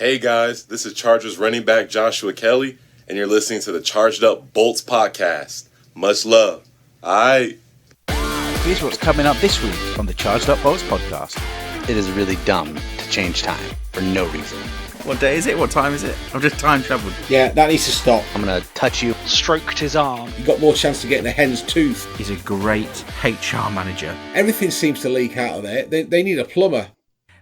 Hey guys, this is Chargers running back Joshua Kelly, and you're listening to the Charged Up Bolts podcast. Much love. Aight. Here's what's coming up this week on the Charged Up Bolts podcast. It is really dumb to change time for no reason. What day is it? What time is it? I've just time travelled. Yeah, that needs to stop. I'm going to touch you. Stroked his arm. You've got more chance of getting a hen's tooth. He's a great HR manager. Everything seems to leak out of there. They need a plumber.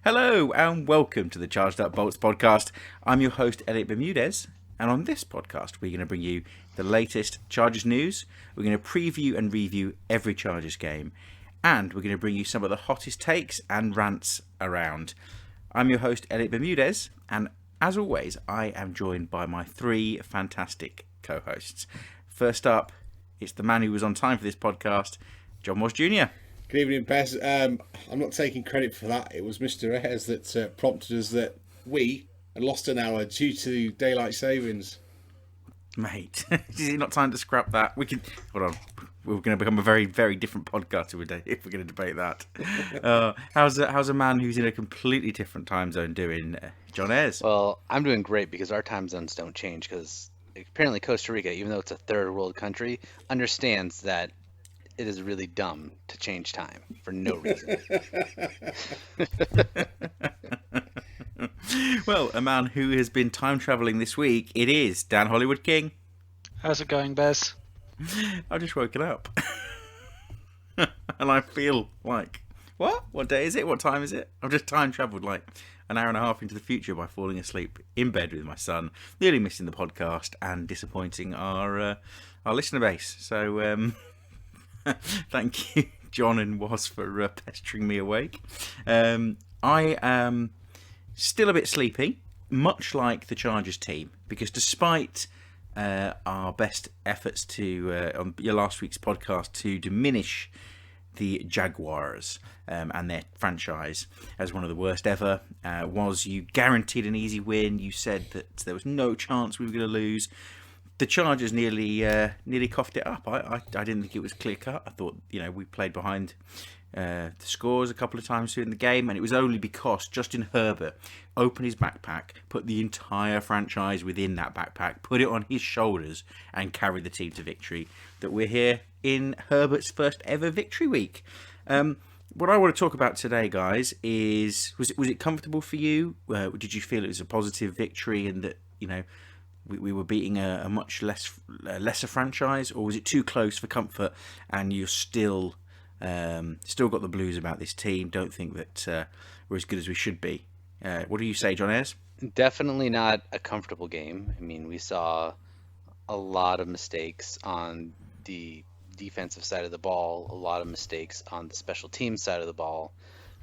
Hello and welcome to the Charged Up Bolts podcast. I'm your host, Elliott Bermudez, and on this podcast we're going to bring you the latest Chargers news. We're going to preview and review every Chargers game, and we're going to bring you some of the hottest takes and rants around. I'm your host, Elliott Bermudez, and as always, I am joined by my three fantastic co-hosts. First up, it's the man who was on time for this podcast, John Woz Jr. Good evening, Bez. I'm not taking credit for that. It was Mr. Ayers that prompted us that we had lost an hour due to daylight savings. Mate, is it not time to scrap that? We can hold on. We're going to become a very, very different podcast today if we're going to debate that. How's a man who's in a completely different time zone doing, John Ayers? Well, I'm doing great because our time zones don't change because apparently Costa Rica, even though it's a third world country, understands that it is really dumb to change time for no reason. Well, a man who has been time travelling this week, it is Dan Hollywood King. How's it going, Bez? I've just woken up. And I feel like, what? What day is it? What time is it? I've just time travelled like an hour and a half into the future by falling asleep in bed with my son, nearly missing the podcast and disappointing our listener base. So, thank you, John and Woz, for pestering me awake. I am still a bit sleepy, much like the Chargers team, because despite our best efforts to on your last week's podcast to diminish the Jaguars and their franchise as one of the worst ever, you guaranteed an easy win. You said that there was no chance we were going to lose. The Chargers nearly coughed it up. I didn't think it was clear cut. I thought, we played behind the scores a couple of times during the game, and it was only because Justin Herbert opened his backpack, put the entire franchise within that backpack, put it on his shoulders, and carried the team to victory that we're here in Herbert's first ever victory week. What I want to talk about today, guys, is was it comfortable for you? Did you feel it was a positive victory and that we were beating a much lesser franchise, or was it too close for comfort and you're still got the blues about this team, don't think that we're as good as we should be? What do you say, John Ayers? Definitely not a comfortable game. I mean, we saw a lot of mistakes on the defensive side of the ball, a lot of mistakes on the special teams side of the ball.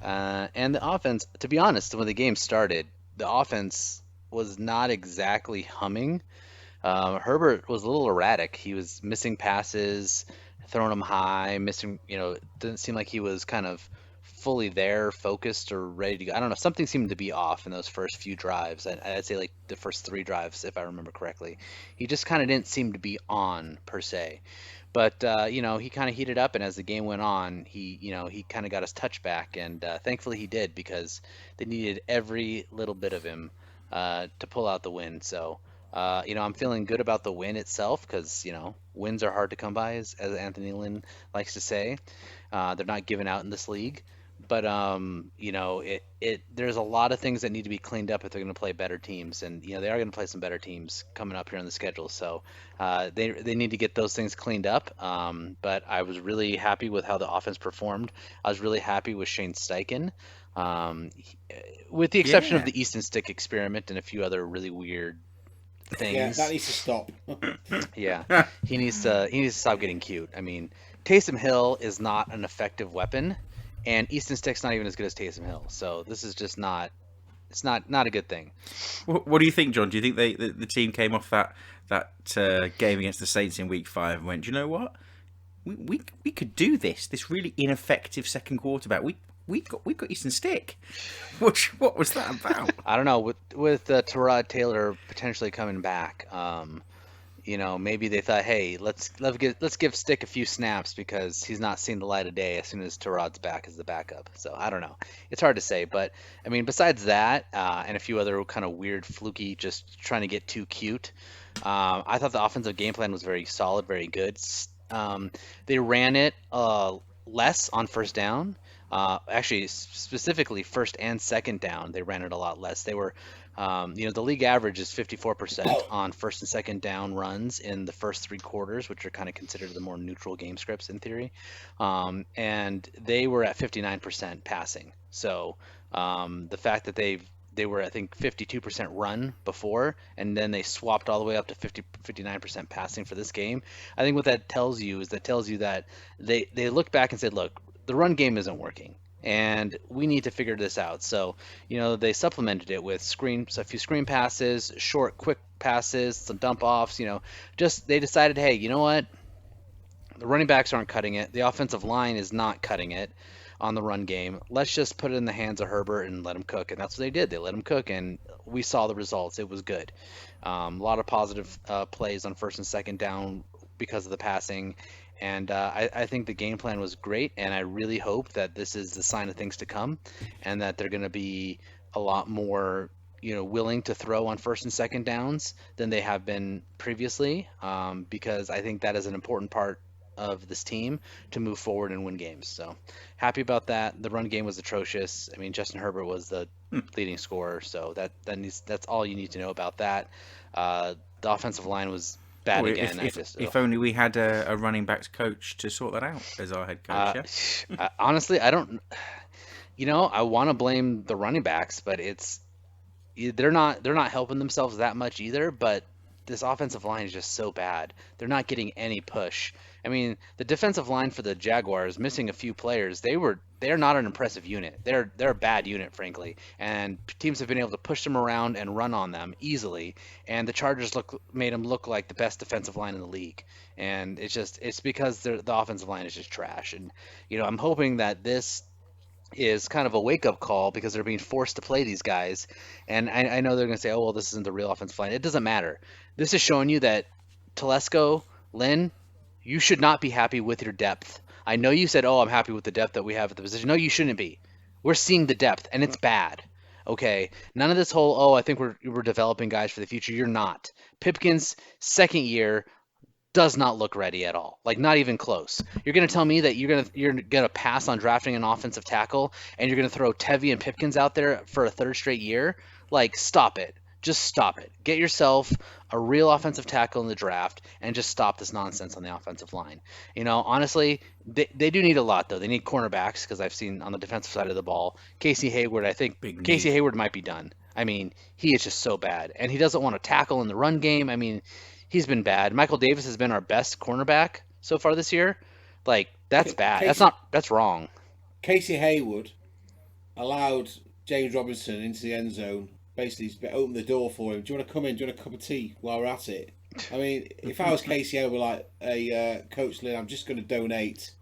And the offense, to be honest, when the game started, the offense was not exactly humming. Herbert was a little erratic. He was missing passes, throwing them high, missing, it didn't seem like he was kind of fully there, focused or ready to go. I don't know. Something seemed to be off in those first few drives. I'd say like the first 3 drives, if I remember correctly. He just kind of didn't seem to be on per se. But, he kind of heated up, and as the game went on, he kind of got his touch back, and thankfully he did, because they needed every little bit of him to pull out the win. So, I'm feeling good about the win itself because, wins are hard to come by, as Anthony Lynn likes to say. They're not given out in this league. But, there's a lot of things that need to be cleaned up if they're going to play better teams. And, they are going to play some better teams coming up here on the schedule. So they need to get those things cleaned up. But I was really happy with how the offense performed. I was really happy with Shane Steichen. With the exception of the Easton Stick experiment and a few other really weird things. Yeah, that needs to stop. Yeah, he needs to stop getting cute. I mean, Taysom Hill is not an effective weapon, and Easton Stick's not even as good as Taysom Hill. So this is just not a good thing. What do you think, John? Do you think the team came off that game against the Saints in Week 5 and went, do you know what? We could do this really ineffective second quarterback. We got Easton Stick. What was that about? I don't know. With Tyrod Taylor potentially coming back, maybe they thought, hey, let's give Stick a few snaps because he's not seeing the light of day as soon as Tarod's back as the backup. So I don't know. It's hard to say, but I mean, besides that, and a few other kind of weird, fluky, just trying to get too cute. I thought the offensive game plan was very solid, very good. They ran it less on first down. Actually, specifically first and second down, they ran it a lot less. They were, the league average is 54% on first and second down runs in the first three quarters, which are kind of considered the more neutral game scripts in theory. And they were at 59% passing. So the fact that they were, I think, 52% run before, and then they swapped all the way up to 59% passing for this game. I think what that tells you is that they looked back and said, look, the run game isn't working, and we need to figure this out. So, they supplemented it with a few screen passes, short, quick passes, some dump offs. They decided, hey, you know what? The running backs aren't cutting it. The offensive line is not cutting it on the run game. Let's just put it in the hands of Herbert and let him cook. And that's what they did. They let him cook, and we saw the results. It was good. A lot of positive plays on first and second down because of the passing. And I think the game plan was great, and I really hope that this is the sign of things to come, and that they're going to be a lot more, willing to throw on first and second downs than they have been previously, because I think that is an important part of this team to move forward and win games. So happy about that. The run game was atrocious. I mean, Justin Herbert was the leading scorer, so that's all you need to know about that. The offensive line was bad again. If only we had a running backs coach to sort that out as our head coach. Honestly, I don't. I want to blame the running backs, but they're not helping themselves that much either. But this offensive line is just so bad. They're not getting any push. I mean, the defensive line for the Jaguars missing a few players. They're not an impressive unit. They're a bad unit, frankly. And teams have been able to push them around and run on them easily. And the Chargers made them look like the best defensive line in the league. And it's because the offensive line is just trash. And I'm hoping that this is kind of a wake-up call because they're being forced to play these guys. And I know they're going to say, oh, well, this isn't the real offensive line. It doesn't matter. This is showing you that Telesco, Lynn, you should not be happy with your depth. I know you said, oh, I'm happy with the depth that we have at the position. No, you shouldn't be. We're seeing the depth, and it's bad. Okay? None of this whole, oh, I think we're developing guys for the future. You're not. Pipkins, second year, does not look ready at all. Like, not even close. You're going to tell me that you're gonna pass on drafting an offensive tackle, and you're going to throw Tevy and Pipkins out there for a third straight year? Like, stop it. Just stop it. Get yourself a real offensive tackle in the draft and just stop this nonsense on the offensive line. Honestly, they do need a lot, though. They need cornerbacks because I've seen on the defensive side of the ball, Casey Hayward, I think Casey Hayward might be done. I mean, he is just so bad. And he doesn't want to tackle in the run game. I mean, he's been bad. Michael Davis has been our best cornerback so far this year. Like, that's bad. That's wrong. Casey Hayward allowed James Robinson into the end zone. Basically, open the door for him. Do you want to come in? Do you want a cup of tea while we're at it? I mean, if I was Casey, I would be like, hey, Coach Lynn, I'm just going to donate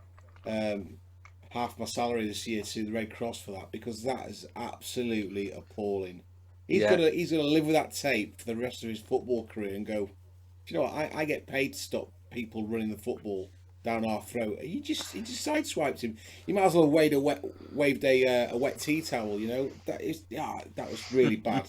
half my salary this year to the Red Cross for that, because that is absolutely appalling. He's gonna live with that tape for the rest of his football career and go, you know what, I get paid to stop people running the football down our throat. He just sideswiped him. You might as well waved a wet tea towel. That was really bad.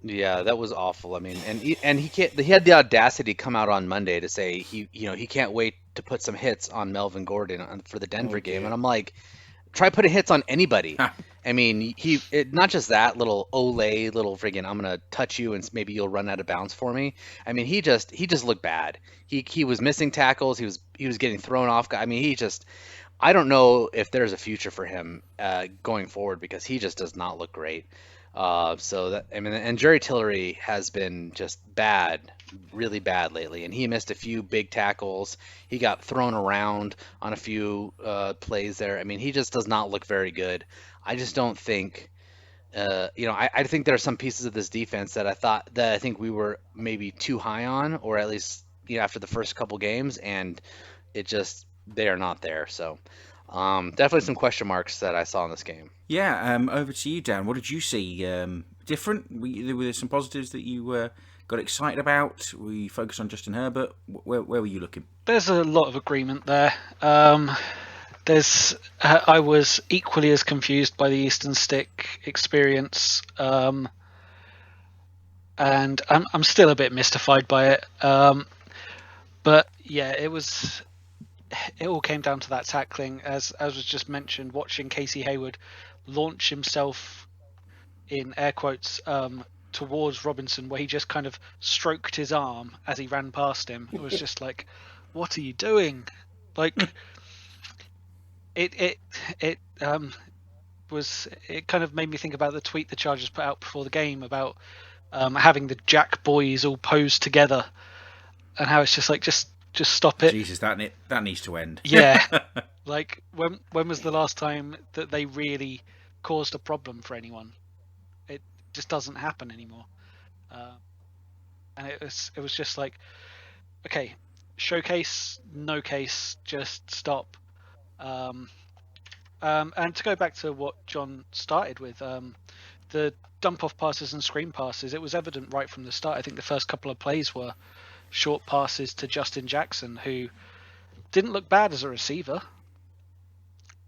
Yeah, that was awful. I mean, and he had the audacity to come out on Monday to say he can't wait to put some hits on Melvin Gordon for the Denver game, and I'm like, try putting hits on anybody. I mean, not just that little friggin' I'm gonna touch you and maybe you'll run out of bounds for me. I mean, he just looked bad. He was missing tackles. He was getting thrown off. I mean, I don't know if there's a future for him going forward because he just does not look great. And Jerry Tillery has been just bad, really bad lately, and he missed a few big tackles. He got thrown around on a few plays there. I mean, he just does not look very good. I just don't think, I think there are some pieces of this defense that I think we were maybe too high on, or at least after the first couple games, and they are not there. So. Definitely some question marks that I saw in this game. Yeah, over to you, Dan. What did you see? different? Were there some positives that you got excited about? Were you focused on Justin Herbert? Where were you looking? There's a lot of agreement there. I was equally as confused by the Eastern Stick experience, and I'm still a bit mystified by it. But yeah, it all came down to that tackling, as was just mentioned. Watching Casey Hayward launch himself, in air quotes, towards Robinson, where he just kind of stroked his arm as he ran past him. It was just like, what are you doing? Like, it kind of made me think about the tweet the Chargers put out before the game about having the Jack boys all posed together, and how it's just like, just stop it. Jesus, that needs to end. Yeah. Like, when was the last time that they really caused a problem for anyone? It just doesn't happen anymore. And it was just like, okay, showcase, no case, just stop. And to go back to what John started with, the dump off passes and screen passes, it was evident right from the start. I think the first couple of plays were short passes to Justin Jackson, who didn't look bad as a receiver.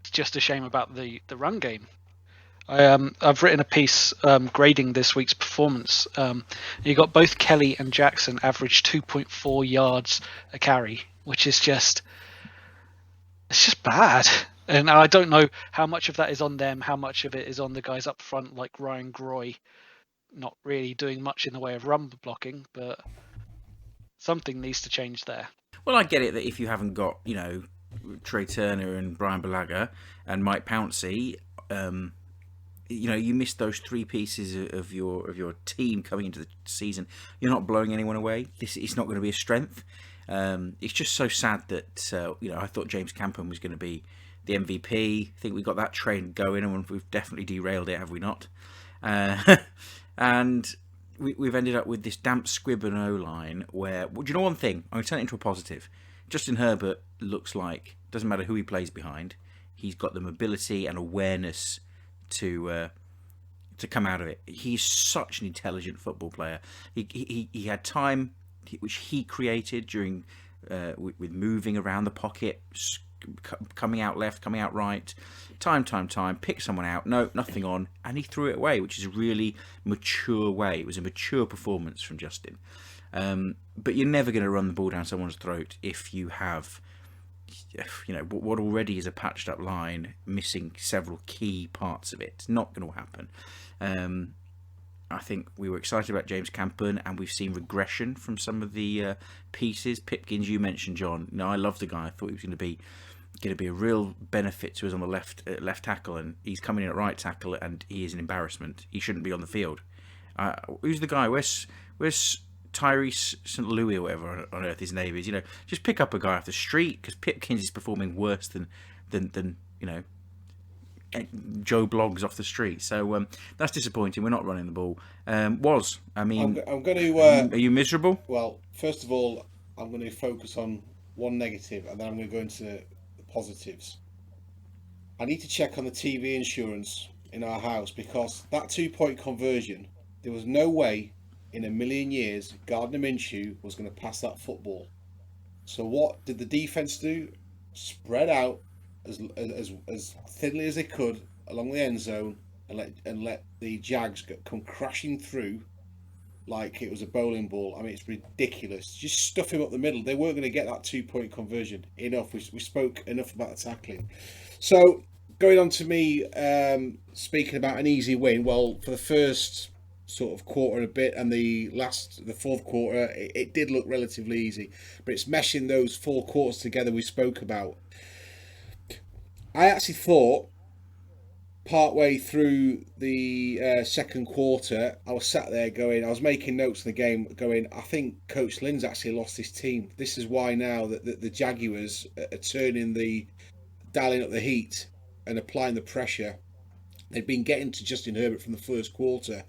It's just a shame about the run game. I've written a piece grading this week's performance. You got both Kelly and Jackson averaged 2.4 yards a carry, which is it's just bad. And I don't know how much of that is on them, how much of it is on the guys up front, like Ryan Groy, not really doing much in the way of run blocking, but something needs to change there. Well, I get it that if you haven't got, Trey Turner and Brian Balaga and Mike Pouncey, you missed those three pieces of your team coming into the season. You're not blowing anyone away. It's not going to be a strength. It's just so sad that I thought James Campen was going to be the MVP. I think we got that train going, and we've definitely derailed it, have we not? And we've ended up with this damp squib and O-line where, do you know one thing? I'm going to turn it into a positive. Justin Herbert looks like, doesn't matter who he plays behind, he's got the mobility and awareness to come out of it. He's such an intelligent football player. He had time which he created during with moving around the pocket, coming out left, coming out right, time, pick someone out, no, nothing on, and he threw it away, which is a really mature way. It was a mature performance from Justin. But you're never going to run the ball down someone's throat if you have, what already is a patched up line missing several key parts of it. It's not going to happen. I think we were excited about James Campen, and we've seen regression from some of the pieces. Pipkins, you mentioned, John. I love the guy. I thought he was going to be a real benefit to us on the left tackle, and he's coming in at right tackle, and he is an embarrassment. He shouldn't be on the field. Who's the guy? Where's Tyrese St. Louis or whatever on earth his name is? Just pick up a guy off the street, because Pipkins is performing worse than Joe Bloggs off the street. So that's disappointing. We're not running the ball. I'm going to. Are you miserable? Well, first of all, I'm going to focus on one negative, and then I'm going to go into the positives. I need to check on the TV insurance in our house, because that 2-point conversion, there was no way in a million years Gardner Minshew was going to pass that football. So what did the defense do? Spread out as thinly as they could along the end zone and let the Jags come crashing through like it was a bowling ball. I mean, it's ridiculous. Just stuff him up the middle. They weren't going to get that 2-point conversion. Enough. We spoke enough about the tackling. So going on to me speaking about an easy win. Well, for the first sort of quarter and a bit, and the fourth quarter, it did look relatively easy. But it's meshing those 4 quarters together we spoke about. I actually thought partway through the second quarter, I was sat there I was making notes of the game going, I think Coach Lynn's actually lost his team. This is why now that the Jaguars are dialing up the heat and applying the pressure. They'd been getting to Justin Herbert from the first quarter.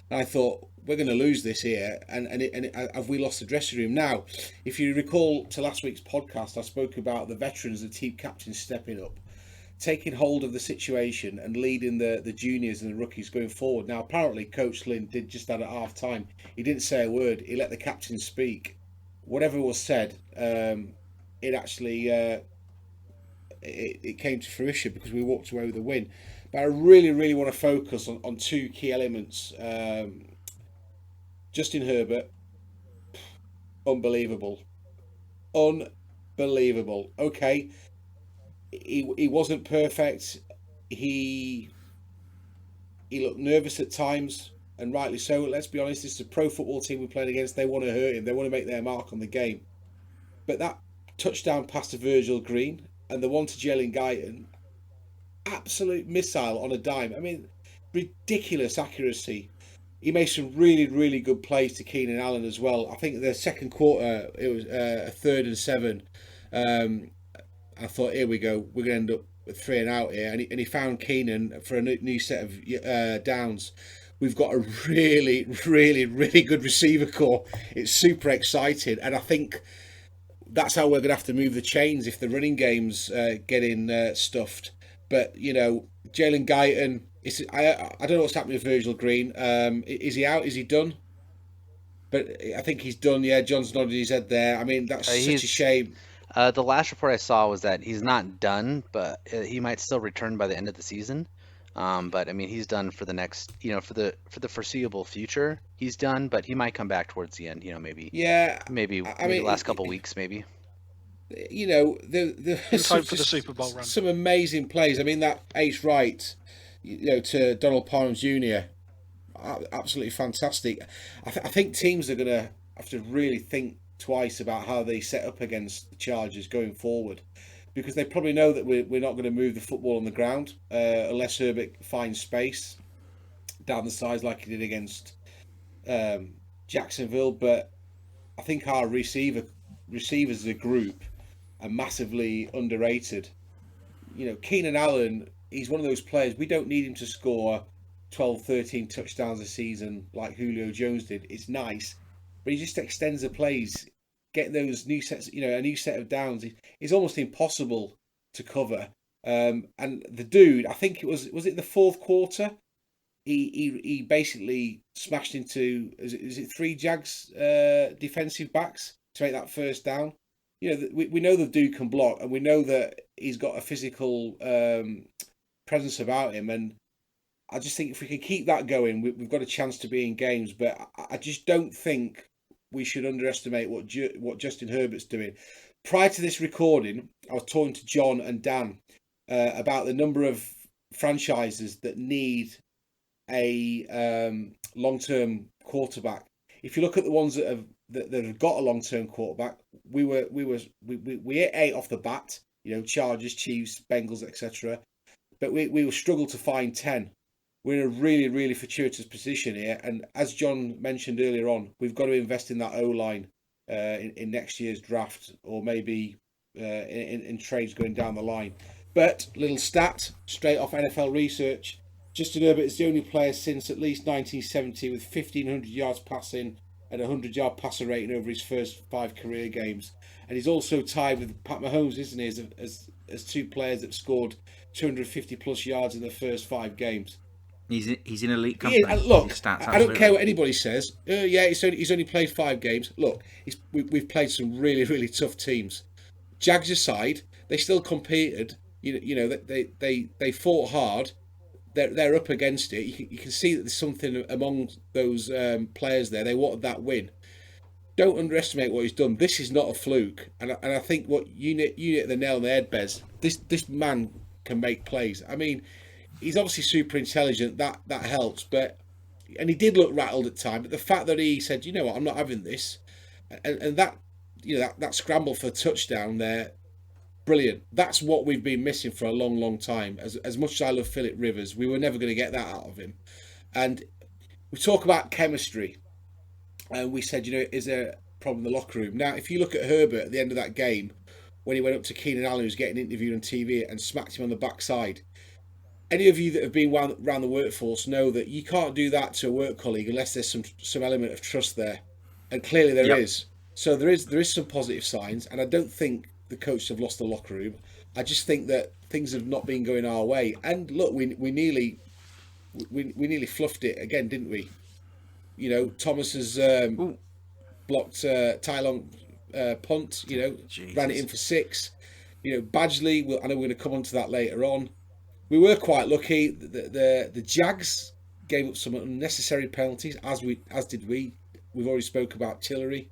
And I thought, we're going to lose this here. And have we lost the dressing room? Now, if you recall to last week's podcast, I spoke about the veterans, the team captains stepping up. taking hold of the situation and leading the juniors and the rookies going forward. Now, apparently, Coach Lynn did just that at half time. He didn't say a word. He let the captain speak. Whatever was said, it actually it came to fruition because we walked away with a win. But I really, really want to focus on two key elements. Justin Herbert, unbelievable. Okay, he wasn't perfect. He looked nervous at times, and rightly so. Let's be honest, this is a pro football team we're playing against. They want to hurt him. They want to make their mark on the game. But that touchdown pass to Virgil Green and the one to Jalen Guyton, absolute missile on a dime. I mean, ridiculous accuracy. He made some really, really good plays to Keenan Allen as well. I think the second quarter, it was a 3rd and 7. I thought, here we go, we're going to end up with 3 and out here. And he found Keenan for a new set of downs. We've got a really, really, really good receiver core. It's super exciting. And I think that's how we're going to have to move the chains if the running game's getting stuffed. But, you know, Jalen Guyton, I don't know what's happening with Virgil Green. Is he out? Is he done? But I think he's done. Yeah, John's nodded his head there. I mean, that's such a shame. The last report I saw was that he's not done, but he might still return by the end of the season. But I mean, he's done for the next, for the foreseeable future. He's done, but he might come back towards the end. Maybe. Yeah. Maybe the last couple weeks, maybe. In time for the Super Bowl run. Some amazing plays. I mean, that ace right, to Donald Parham Jr. Absolutely fantastic. I think teams are going to have to really think twice about how they set up against the Chargers going forward, because they probably know that we're not going to move the football on the ground unless Herbert finds space down the sides like he did against Jacksonville. But I think our receivers as a group are massively underrated. Keenan Allen, he's one of those players, we don't need him to score 12, 13 touchdowns a season like Julio Jones did. It's nice, but he just extends the plays. Getting those new sets, a new set of downs is almost impossible to cover. And the dude, I think was it the 4th quarter? He basically smashed into, is it 3 Jags defensive backs to make that first down. We know the dude can block, and we know that he's got a physical presence about him. And I just think if we can keep that going, we've got a chance to be in games. But I just don't think we should underestimate what Justin Herbert's doing. Prior to this recording, I was talking to John and Dan about the number of franchises that need a long-term quarterback. If you look at the ones that have got a long-term quarterback, we hit 8 off the bat. Chargers, Chiefs, Bengals, etc. But we will struggle to find 10. We're in a really, really fortuitous position here. And as John mentioned earlier on, we've got to invest in that O-line in next year's draft, or maybe in trades going down the line. But little stat, straight off NFL research, Justin Herbert is the only player since at least 1970 with 1,500 yards passing and a 100-yard passer rating over his first 5 career games. And he's also tied with Pat Mahomes, isn't he, as 2 players that scored 250-plus yards in the first 5 games. He's in elite company. Yeah, look, I don't care what anybody says. He's only played 5 games. Look, we've played some really, really tough teams. Jags aside, they still competed. They fought hard. They're up against it. You can see that there's something among those players there. They wanted that win. Don't underestimate what he's done. This is not a fluke. And I think what you hit the nail on the head, Bez. This man can make plays. I mean, he's obviously super intelligent. That helps. And he did look rattled at times. But the fact that he said, you know what, I'm not having this, and that that scramble for a touchdown there, brilliant. That's what we've been missing for a long, long time. As much as I love Philip Rivers, we were never going to get that out of him. And we talk about chemistry, and we said, is there a problem in the locker room? Now, if you look at Herbert at the end of that game, when he went up to Keenan Allen, who was getting interviewed on TV, and smacked him on the backside. Any of you that have been around the workforce know that you can't do that to a work colleague unless there's some element of trust there, and clearly there is. So there is some positive signs, and I don't think the coaches have lost the locker room. I just think that things have not been going our way. And look, we nearly fluffed it again, didn't we? You know, Thomas has blocked Tai Long punt. You know, ran it in for 6. You know, Badgley. I know we're going to come on to that later on. We were quite lucky. The Jags gave up some unnecessary penalties, as did we. We've already spoke about Tillery.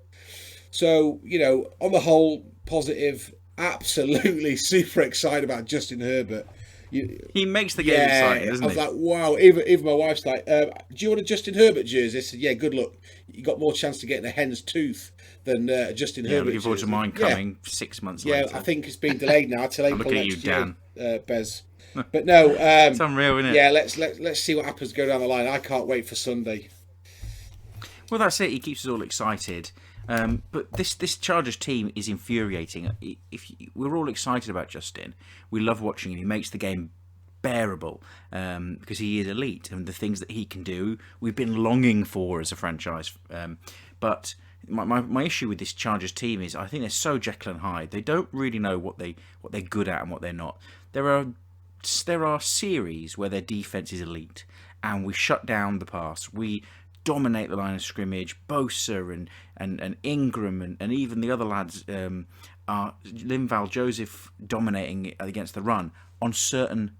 So, you know, on the whole, positive. Absolutely super excited about Justin Herbert. He makes the game exciting, doesn't he? I was like, wow. Even my wife's like, do you want a Justin Herbert jersey? I said, yeah, good luck. You got more chance to get in a hen's tooth than a Justin Herbert looking forward jersey. to mine coming 6 months later. Yeah, I think it's been delayed now till April looking at next you, Dan. year, Bez. But no, it's unreal, isn't it? Yeah, let's see what happens go down the line. I can't wait for Sunday. Well, that's it. He keeps us all excited. But this Chargers team is infuriating. We're all excited about Justin. We love watching him. He makes the game bearable because he is elite, and the things that he can do, we've been longing for as a franchise. But my issue with this Chargers team is I think they're so Jekyll and Hyde. They don't really know what they're good at and what they're not. There are series where their defense is elite, and we shut down the pass. We dominate the line of scrimmage. Bosa and Ingram and even the other lads are Linval Joseph dominating against the run on certain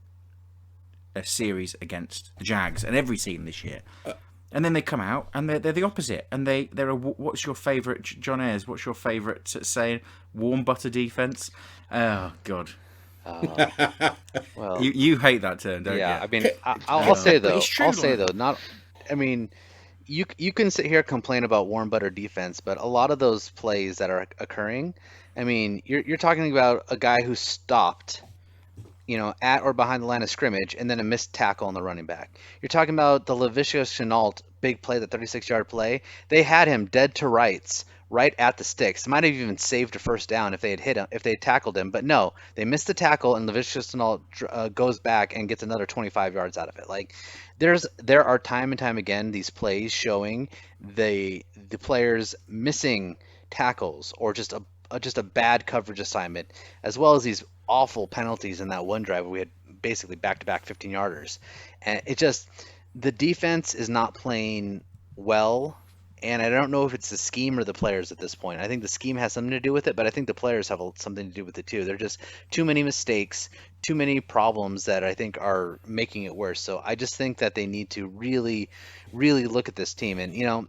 series against the Jags and every team this year. And then they come out and they're the opposite. And they're a, what's your favourite, John Ayers, what's your favourite saying? Warm butter defence? Oh, God. Well, you hate that term, don't you? Yeah, I mean, I'll say though, you can sit here and complain about warm butter defense, but a lot of those plays that are occurring, I mean, you're talking about a guy who stopped, you know, at or behind the line of scrimmage, and then a missed tackle on the running back. You're talking about the Laviska Shenault big play, the 36-yard play. They had him dead to rights, right at the sticks. Might have even saved a first down if they had hit him, if they had tackled him. But no, they missed the tackle, and Laviska Shenault goes back and gets another 25 yards out of it. Like, there are time and time again these plays showing the players missing tackles or just a bad coverage assignment, as well as these awful penalties in that one drive where we had basically back-to-back 15-yarders. And it just, the defense is not playing well, and I don't know if it's the scheme or the players at this point. I think the scheme has something to do with it, but I think the players have something to do with it too. There are just too many mistakes, too many problems that I think are making it worse. So I just think that they need to really, really look at this team. And, you know,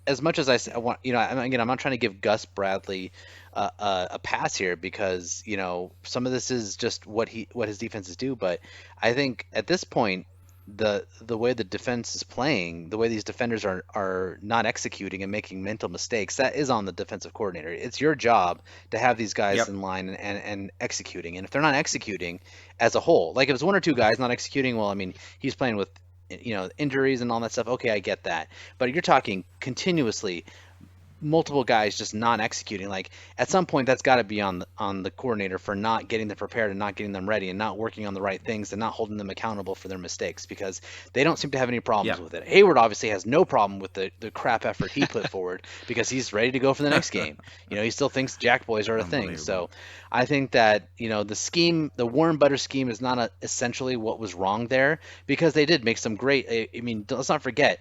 as much as I want, you know, again, I'm not trying to give Gus Bradley a pass here because, you know, some of this is just what his defenses do. But I think at this point, the way the defense is playing, the way these defenders are not executing and making mental mistakes, that is on the defensive coordinator. It's your job to have these guys in line and executing. And if they're not executing as a whole, like if it's one or two guys not executing, well, I mean, he's playing with, you know, injuries and all that stuff. Okay, I get that. But you're talking continuously multiple guys just not executing. Like at some point that's got to be on the coordinator for not getting them prepared and not getting them ready and not working on the right things and not holding them accountable for their mistakes, because they don't seem to have any problems with it. Hayward obviously has no problem with the crap effort he put forward because he's ready to go for the next game. You know, he still thinks Jack boys are a thing. So I think that, you know, the scheme, the warm butter scheme is not essentially what was wrong there, because they did make some great, I mean, let's not forget,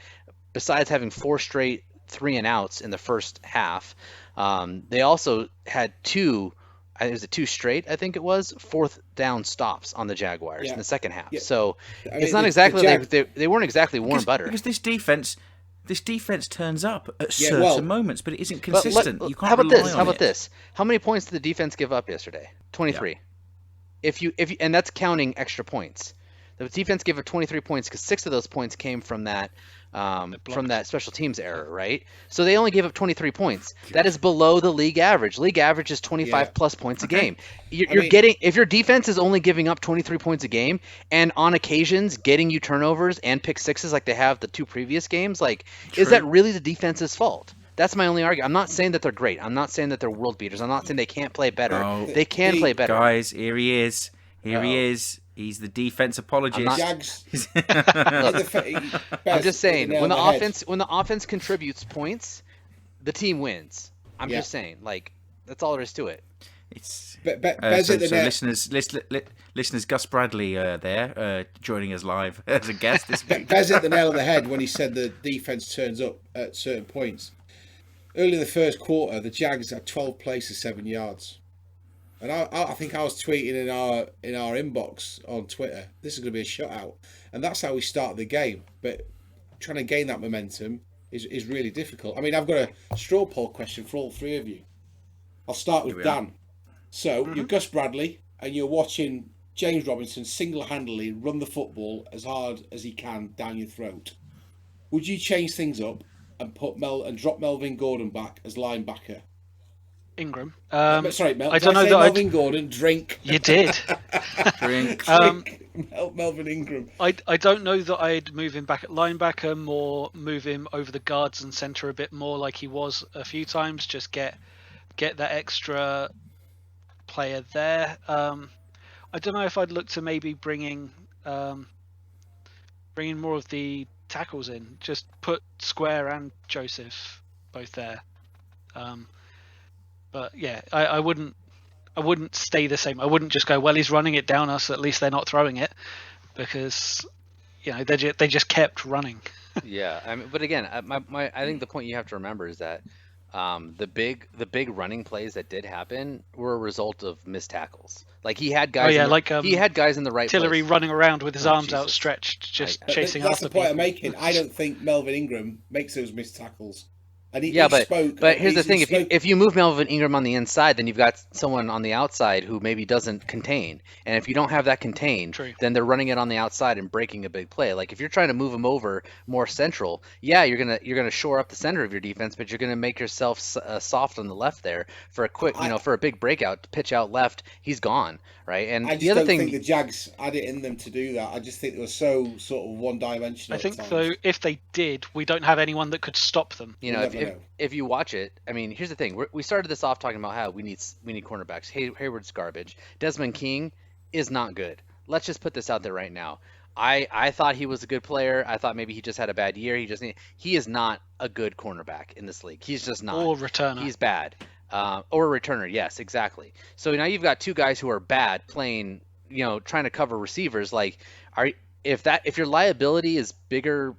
besides having 4 straight 3-and-outs in the first half, they also had 2 straight, I think it was, 4th down stops on the Jaguars in the second half. So I mean, it's not exactly they weren't exactly warm butter. Because this defense turns up at certain moments, but it isn't consistent. You can't rely on it. How about this? How many points did the defense give up yesterday? 23. Yeah. If you and that's counting extra points. The defense gave up 23 points because 6 of those points came from that special teams error, right? So they only gave up 23 points. That is below the league average. League average is 25 plus points a game. If your defense is only giving up 23 points a game and on occasions getting you turnovers and pick sixes like they have the 2 previous games, like, is that really the defense's fault? That's my only argument. I'm not saying that they're great. I'm not saying that they're world beaters. I'm not saying they can't play better. They can play better. Guys, here he is. Here he is. He's the defense apologist. I'm just saying, when the offense contributes points, the team wins. I'm just saying, like, that's all there is to it. It's listeners, Gus Bradley there joining us live as a guest this week. Bez hit the nail on the head when he said the defense turns up at certain points. Early in the first quarter, the Jags had 12 plays for 7 yards, and I think I was tweeting in our inbox on Twitter, this is going to be a shutout, and that's how we started the game. But trying to gain that momentum is really difficult. I mean, I've got a straw poll question for all three of you. I'll start with Dan. So, you're Gus Bradley, and you're watching James Robinson single-handedly run the football as hard as he can down your throat. Would you change things up and drop Melvin Gordon back as linebacker? Ingram. Sorry, Mel. I don't know that Melvin Gordon, drink. You did. Drink. Melvin Ingram. I don't know that I'd move him back at linebacker, more move him over the guards and centre a bit more like he was a few times. Just get that extra player there. I don't know if I'd look to maybe bringing more of the tackles in. Just put Square and Joseph both there. But yeah, I wouldn't stay the same. I wouldn't just go, well, he's running it down us, at least they're not throwing it, because they just kept running. Yeah, I mean, but again, I think the point you have to remember is that the big running plays that did happen were a result of missed tackles. Like he had guys. He had guys in the right Tillery place. running around with his arms outstretched, just chasing after people. That's the point I'm making. I don't think Melvin Ingram makes those missed tackles. And but here's the thing: if you move Melvin Ingram on the inside, then you've got someone on the outside who maybe doesn't contain. And if you don't have that contained, then they're running it on the outside and breaking a big play. Like if you're trying to move him over more central, yeah, you're gonna shore up the center of your defense, but you're gonna make yourself soft on the left there for a quick, for a big breakout pitch out left. He's gone, right? And the other thing, think the Jags had it in them to do that. I just think they were so sort of one-dimensional. I think though, if they did, we don't have anyone that could stop them. If you watch it, I mean, here's the thing. We started this off talking about how we need cornerbacks. Hayward's garbage. Desmond King is not good. Let's just put this out there right now. I thought he was a good player. I thought maybe he just had a bad year. He is not a good cornerback in this league. He's just not. Or returner. He's bad. Or a returner. Yes, exactly. So now you've got two guys who are bad playing, trying to cover receivers. Like, if your liability is bigger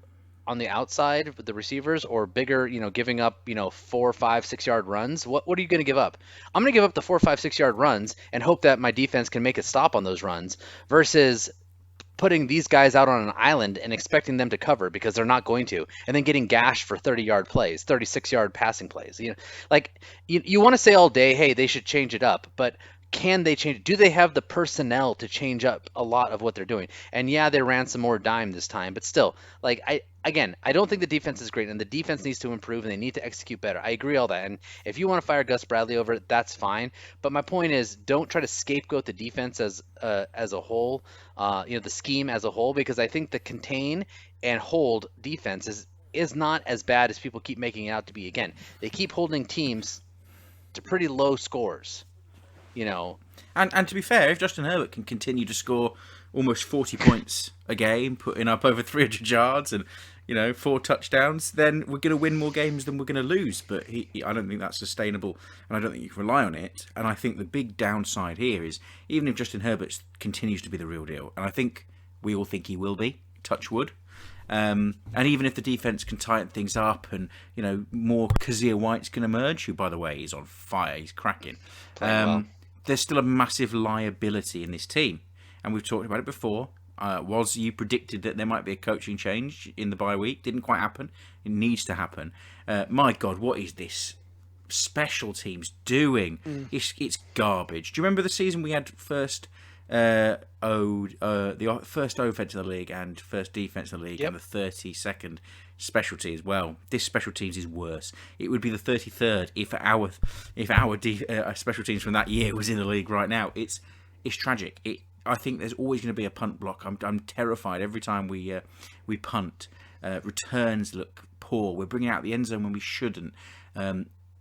on the outside with the receivers or bigger, giving up, 4, 5, 6 yard runs, what are you going to give up? I'm going to give up the 4, 5, 6 yard runs and hope that my defense can make a stop on those runs versus putting these guys out on an island and expecting them to cover because they're not going to, and then getting gashed for 30-yard plays, 36-yard passing plays. You want to say all day, hey, they should change it up, but can they change? Do they have the personnel to change up a lot of what they're doing? And yeah, they ran some more dime this time, but still, I don't think the defense is great, and the defense needs to improve, and they need to execute better. I agree all that, and if you want to fire Gus Bradley over it, that's fine. But my point is, don't try to scapegoat the defense as a whole, the scheme as a whole, because I think the contain and hold defense is not as bad as people keep making it out to be. Again, they keep holding teams to pretty low scores. And to be fair, if Justin Herbert can continue to score almost 40 points a game, putting up over 300 yards and 4 touchdowns, then we're going to win more games than we're going to lose. But I don't think that's sustainable, and I don't think you can rely on it. And I think the big downside here is, even if Justin Herbert continues to be the real deal, and I think we all think he will be, touch wood, and even if the defense can tighten things up and more Kazir White's can emerge, who by the way is on fire, he's cracking. There's still a massive liability in this team, and we've talked about it before. Woz, you predicted that there might be a coaching change in the bye week. Didn't quite happen. It needs to happen. My God, what is this special teams doing? It's garbage. Do you remember the season we had first the first offense in the league and first defense in the league, and the 32nd specialty as well? This special teams is worse. It would be the 33rd if our special teams from that year was in the league right now. It's tragic. I think there's always going to be a punt block. I'm terrified every time we punt. Returns look poor. We're bringing out the end zone when we shouldn't.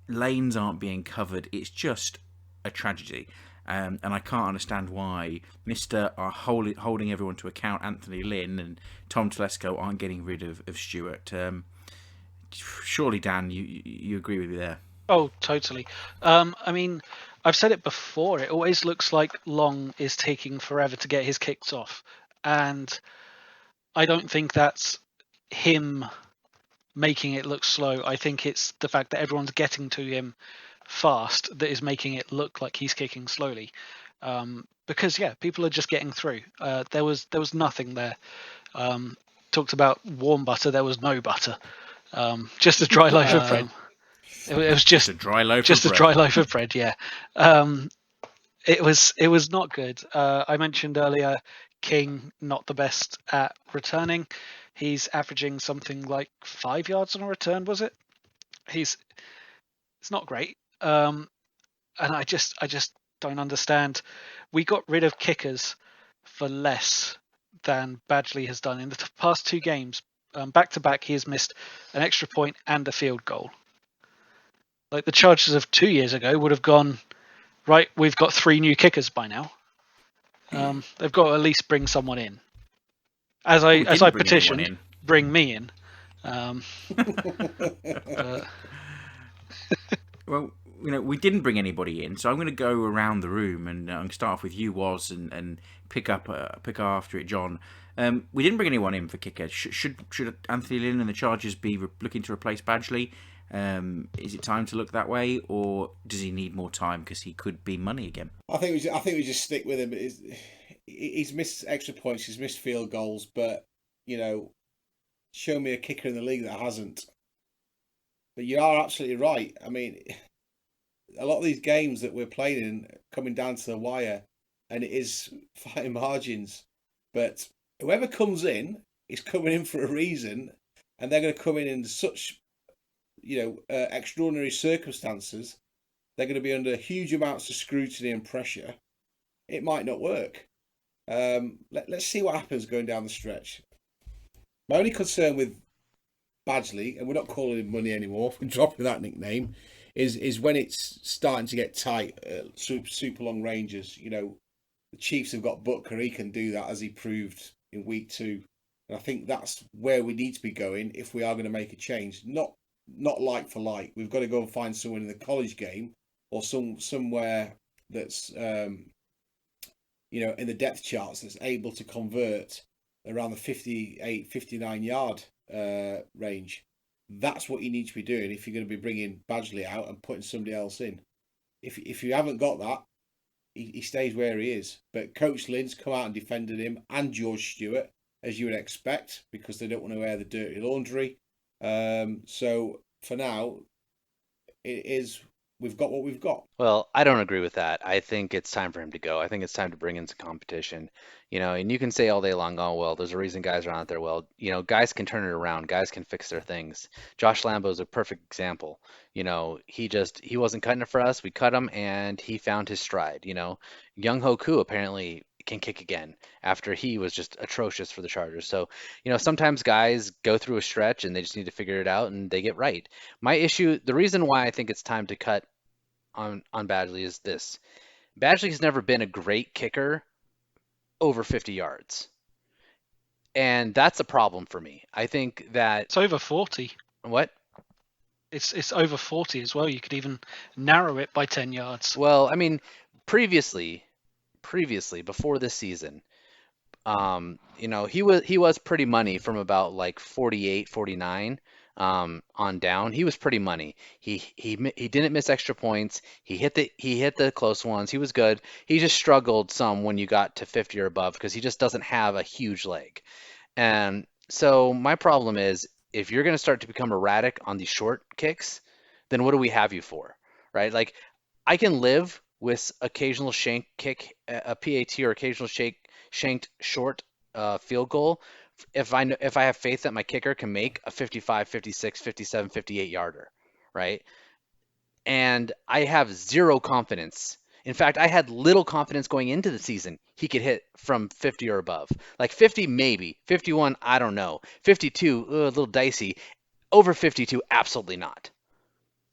Lanes aren't being covered. It's just a tragedy. And I can't understand why Mr. are holding everyone to account. Anthony Lynn and Tom Telesco aren't getting rid of Stewart. Surely, Dan, you agree with me there? Oh, totally. I mean, I've said it before. It always looks like Long is taking forever to get his kicks off, and I don't think that's him making it look slow. I think it's the fact that everyone's getting to him fast that is making it look like he's kicking slowly. Because people are just getting through. There was nothing there. Talked about warm butter. There was no butter. Just a dry loaf of bread. It was just a dry loaf. Just of a bread. dry loaf of bread. Yeah. It was not good. I mentioned earlier, King not the best at returning. He's averaging something like 5 yards on a return. Was it? It's not great. And I just don't understand. We got rid of kickers for less than Badgley has done in the past 2 games. Back to back, he has missed an extra point and a field goal. Like the Chargers of 2 years ago would have gone, right, we've got 3 new kickers by now. They've got to at least bring someone in. As I petitioned, bring me in. Well, we didn't bring anybody in, so I'm going to go around the room and start off with you, Woz, and pick after it, John. We didn't bring anyone in for kicker. Should Anthony Lynn and the Chargers be looking to replace Badgley? Is it time to look that way, or does he need more time because he could be money again? I think we just stick with him. He's missed extra points, he's missed field goals, but show me a kicker in the league that hasn't. But you are absolutely right. I mean, a lot of these games that we're playing in coming down to the wire, and it is fine margins. But whoever comes in is coming in for a reason, and they're going to come in such extraordinary circumstances. They're going to be under huge amounts of scrutiny and pressure. It might not work. Let's see what happens going down the stretch. My only concern with Badgley, and we're not calling him money anymore, we're dropping that nickname, is when it's starting to get tight, super long ranges. The Chiefs have got Butker, he can do that, as he proved in week 2. And I think that's where we need to be going if we are going to make a change. Not like for like. We've got to go and find someone in the college game or somewhere that's in the depth charts that's able to convert around the 58, 59 yard range. That's what you need to be doing if you're going to be bringing Badgley out and putting somebody else in. If you haven't got that, he stays where he is. But Coach Lynn's come out and defended him, and George Stewart, as you would expect, because they don't want to air the dirty laundry. So for now, we've got what we've got. Well, I don't agree with that. I think it's time for him to go. I think it's time to bring in some competition. And you can say all day long, oh, well, there's a reason guys are out there. Well, guys can turn it around. Guys can fix their things. Josh Lambo is a perfect example. He wasn't cutting it for us. We cut him, and he found his stride. Young Hoku apparently can kick again after he was just atrocious for the Chargers. So, sometimes guys go through a stretch and they just need to figure it out and they get right. My issue, the reason why I think it's time to cut on Badgley is this. Badgley's never been a great kicker over 50 yards. And that's a problem for me. I think that it's over 40. What? It's over 40 as well. You could even narrow it by 10 yards. Well, I mean, previously before this season, he was pretty money from about like 48, 49 on down. He was pretty money. He didn't miss extra points. He hit the close ones. He was good. He just struggled some when you got to 50 or above because he just doesn't have a huge leg. And so my problem is, if you're going to start to become erratic on these short kicks, then what do we have you for, right? Like, I can live with occasional shank kick, a PAT, or occasional shanked short field goal if I have faith that my kicker can make a 55, 56, 57, 58 yarder, right? And I have zero confidence. In fact, I had little confidence going into the season he could hit from 50 or above. Like 50 maybe, 51 I don't know, 52 a little dicey, over 52 absolutely not.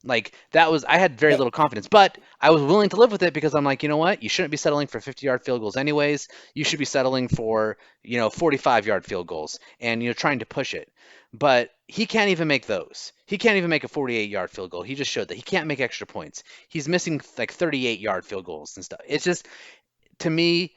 Like, I had very little confidence, but I was willing to live with it because I'm like, you know what? You shouldn't be settling for 50-yard field goals anyways. You should be settling for, 45-yard field goals and, trying to push it. But he can't even make those. He can't even make a 48-yard field goal. He just showed that he can't make extra points. He's missing like 38-yard field goals and stuff. It's just, to me,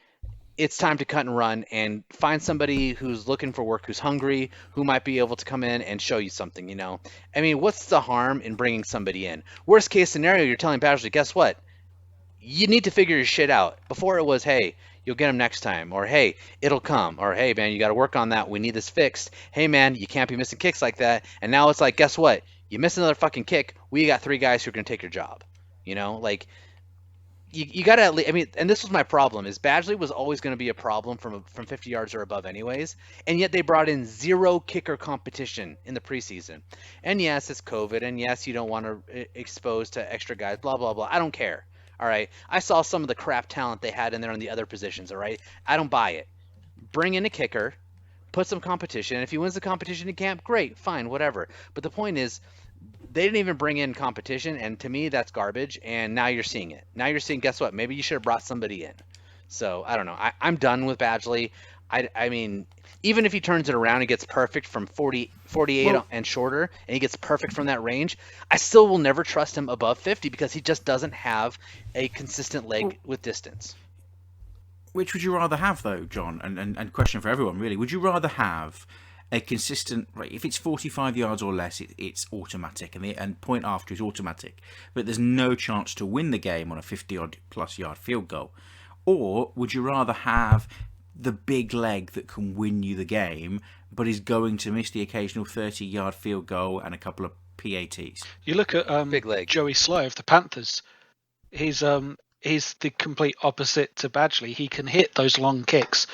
it's time to cut and run and find somebody who's looking for work, who's hungry, who might be able to come in and show you something, you know? I mean, what's the harm in bringing somebody in? Worst case scenario, you're telling Badgley, guess what? You need to figure your shit out. Before it was, hey, you'll get him next time, or hey, it'll come, or hey, man, you got to work on that. We need this fixed. Hey, man, you can't be missing kicks like that. And now it's like, guess what? You miss another fucking kick. We got 3 guys who are going to take your job. You know, like, you got to at least, I mean, and this was my problem, is Badgley was always going to be a problem from 50 yards or above anyways, and yet they brought in 0 kicker competition in the preseason. And yes, it's COVID, and yes, you don't want to expose to extra guys, blah, blah, blah. I don't care. All right, I saw some of the crap talent they had in there on the other positions, all right? I don't buy it. Bring in a kicker, put some competition, and if he wins the competition in camp, great, fine, whatever. But the point is, they didn't even bring in competition, and to me, that's garbage, and now you're seeing it. Now you're seeing, guess what? Maybe you should have brought somebody in. So, I don't know. I'm done with Badgley. I mean, even if he turns it around and gets perfect from 48 and shorter, and he gets perfect from that range, I still will never trust him above 50 because he just doesn't have a consistent leg with distance. Which would you rather have, though, John? And question for everyone, really. Would you rather have a consistent, right, if it's 45 yards or less, it's automatic, and point after is automatic, but there's no chance to win the game on a 50-odd-plus yard field goal? Or would you rather have the big leg that can win you the game, but is going to miss the occasional 30-yard field goal and a couple of PATs? You look at Big leg. Joey Slow of the Panthers. He's the complete opposite to Badgley. He can hit those long kicks,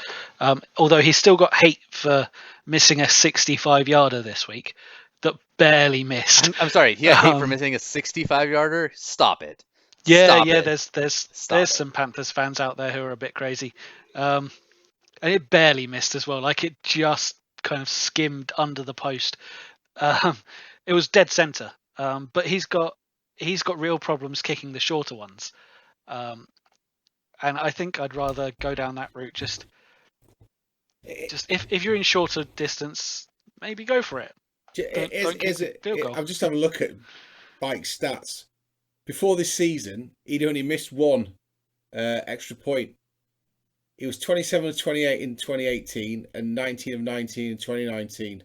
although he's still got hate for missing a 65-yarder this week that barely missed. I'm sorry, he had hate for missing a 65-yarder? Stop it. Yeah, Stop it. There's some Panthers fans out there who are a bit crazy. And it barely missed as well. Like, it just kind of skimmed under the post. It was dead center. But he's got real problems kicking the shorter ones. And I think I'd rather go down that route. Just if you're in shorter distance, maybe go for it. I'm just having a look at Mike's stats. Before this season, he'd only missed 1 extra point. He was 27 of 28 in 2018 and 19 of 19 in 2019.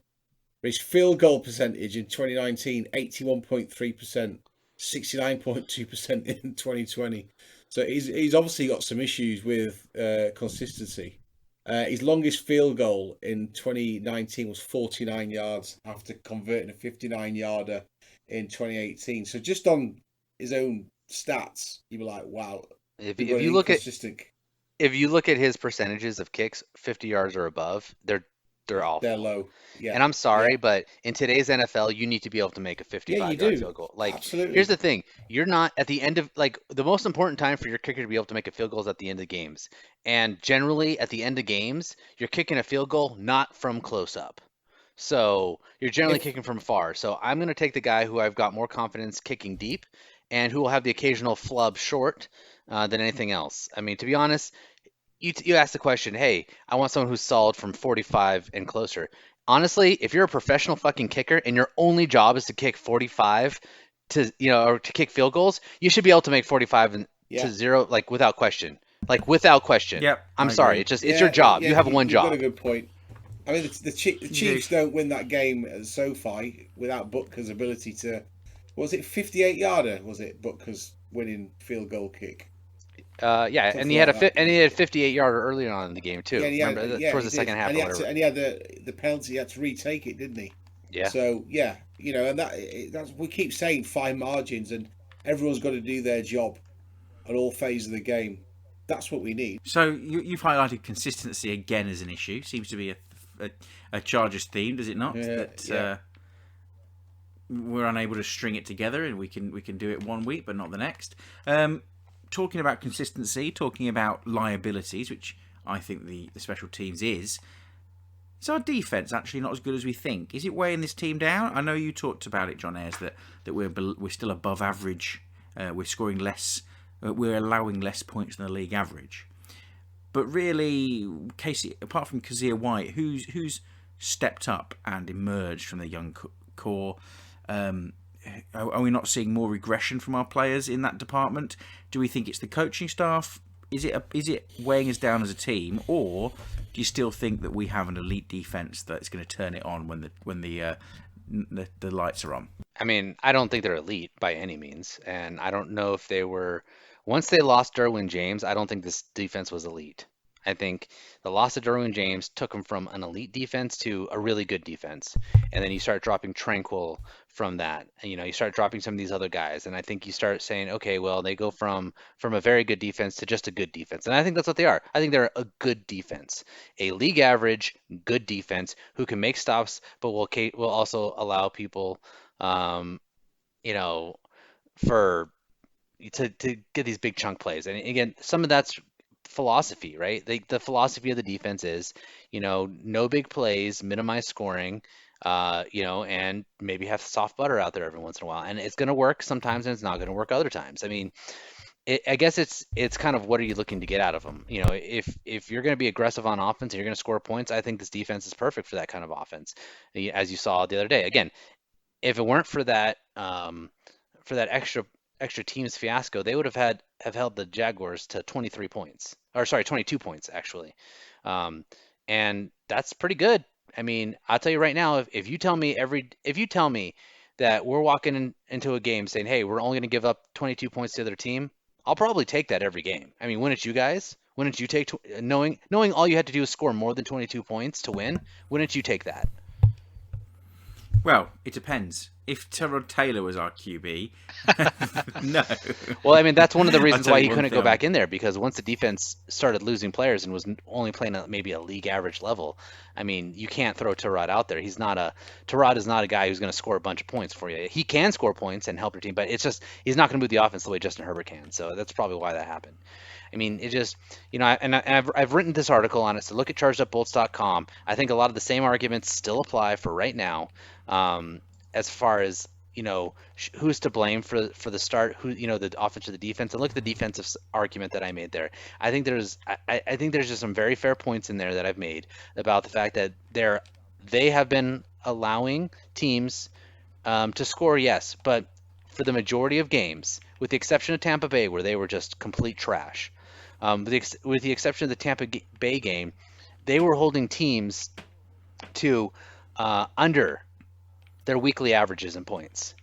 But his field goal percentage in 2019, 81.3%, 69.2% in 2020. So he's obviously got some issues with consistency. His longest field goal in 2019 was 49 yards after converting a 59-yarder in 2018. So just on his own stats, you'd be like, wow. If you look at his percentages of kicks, 50 yards or above, they're awful. They're low. Yeah. And I'm sorry, but in today's NFL, you need to be able to make a 55-yard field goal. Like, absolutely. Here's the thing: you're not at the end of, like, the most important time for your kicker to be able to make a field goal is at the end of games. And generally, at the end of games, you're kicking a field goal not from close up. So you're generally kicking from far. So I'm going to take the guy who I've got more confidence kicking deep, and who will have the occasional flub short than anything else. I mean, to be honest, you asked the question, hey, I want someone who's solid from 45 and closer. Honestly, if you're a professional fucking kicker and your only job is to kick 45 to, or to kick field goals, you should be able to make 45 to 0, like, without question. Like, without question. Yep. I'm sorry. It's your job. You have one job. You've got a good point. I mean, the Chiefs don't win that game at SoFi without Butker's ability to, was it 58-yarder? Was it Butker's winning field goal kick? Yeah, and he had a 58-yarder earlier on in the game too. Towards the second half. And he had the penalty. He had to retake it, didn't he? Yeah. So yeah, and that's we keep saying fine margins, and everyone's got to do their job at all phases of the game. That's what we need. So you've highlighted consistency again as an issue. Seems to be a Chargers theme, does it not? We're unable to string it together, and we can do it one week but not the next. Talking about consistency, talking about liabilities, which I think the special teams is our defense actually not as good as we think? Is it weighing this team down? I know you talked about it, John Ayers, that we're still above average. We're scoring less. We're allowing less points than the league average. But really, Casey, apart from Kazir White, who's stepped up and emerged from the young core? Are we not seeing more regression from our players in that department? Do we think it's the coaching staff? Is it weighing us down as a team, or do you still think that we have an elite defense that's going to turn it on when the lights are on? I mean, I don't think they're elite by any means, and I don't know if they were. Once they lost Derwin James, I don't think this defense was elite. I think the loss of Derwin James took them from an elite defense to a really good defense, and then you start dropping Tranquil from that. And, you start dropping some of these other guys, and I think you start saying, okay, well, they go from a very good defense to just a good defense, and I think that's what they are. I think they're a good defense, a league average good defense who can make stops, but will also allow people, to get these big chunk plays. And again, some of that's philosophy, right? The philosophy of the defense is, no big plays, minimize scoring, and maybe have soft butter out there every once in a while. And it's going to work sometimes, and it's not going to work other times. I mean, I guess it's kind of what are you looking to get out of them? If you're going to be aggressive on offense and you're going to score points, I think this defense is perfect for that kind of offense, as you saw the other day. Again, if it weren't for that extra teams fiasco, they would have held the Jaguars to 22 points actually, and that's pretty good. I mean, I'll tell you right now, if you tell me that we're walking into a game saying, hey, we're only going to give up 22 points to the other team, I'll probably take that every game. I mean, wouldn't you guys? Wouldn't you take knowing all you had to do is score more than 22 points to win? Wouldn't you take that? Well, it depends. If Tyrod Taylor was our QB, no. Well, I mean, that's one of the reasons why he couldn't go back in there, because once the defense started losing players and was only playing at maybe a league average level, I mean, you can't throw Tyrod out there. Tyrod is not a guy who's going to score a bunch of points for you. He can score points and help your team, but it's just he's not going to move the offense the way Justin Herbert can. So that's probably why that happened. I mean, it just, I've written this article on it, so look at chargedupbolts.com. I think a lot of the same arguments still apply for right now, as far as, who's to blame for the start, the offense or the defense, and look at the defensive argument that I made there. I think there's just some very fair points in there that I've made about the fact that they have been allowing teams to score, yes, but for the majority of games, with the exception of Tampa Bay, where they were just complete trash, with the exception of the Tampa Bay game, they were holding teams to under their weekly averages in points.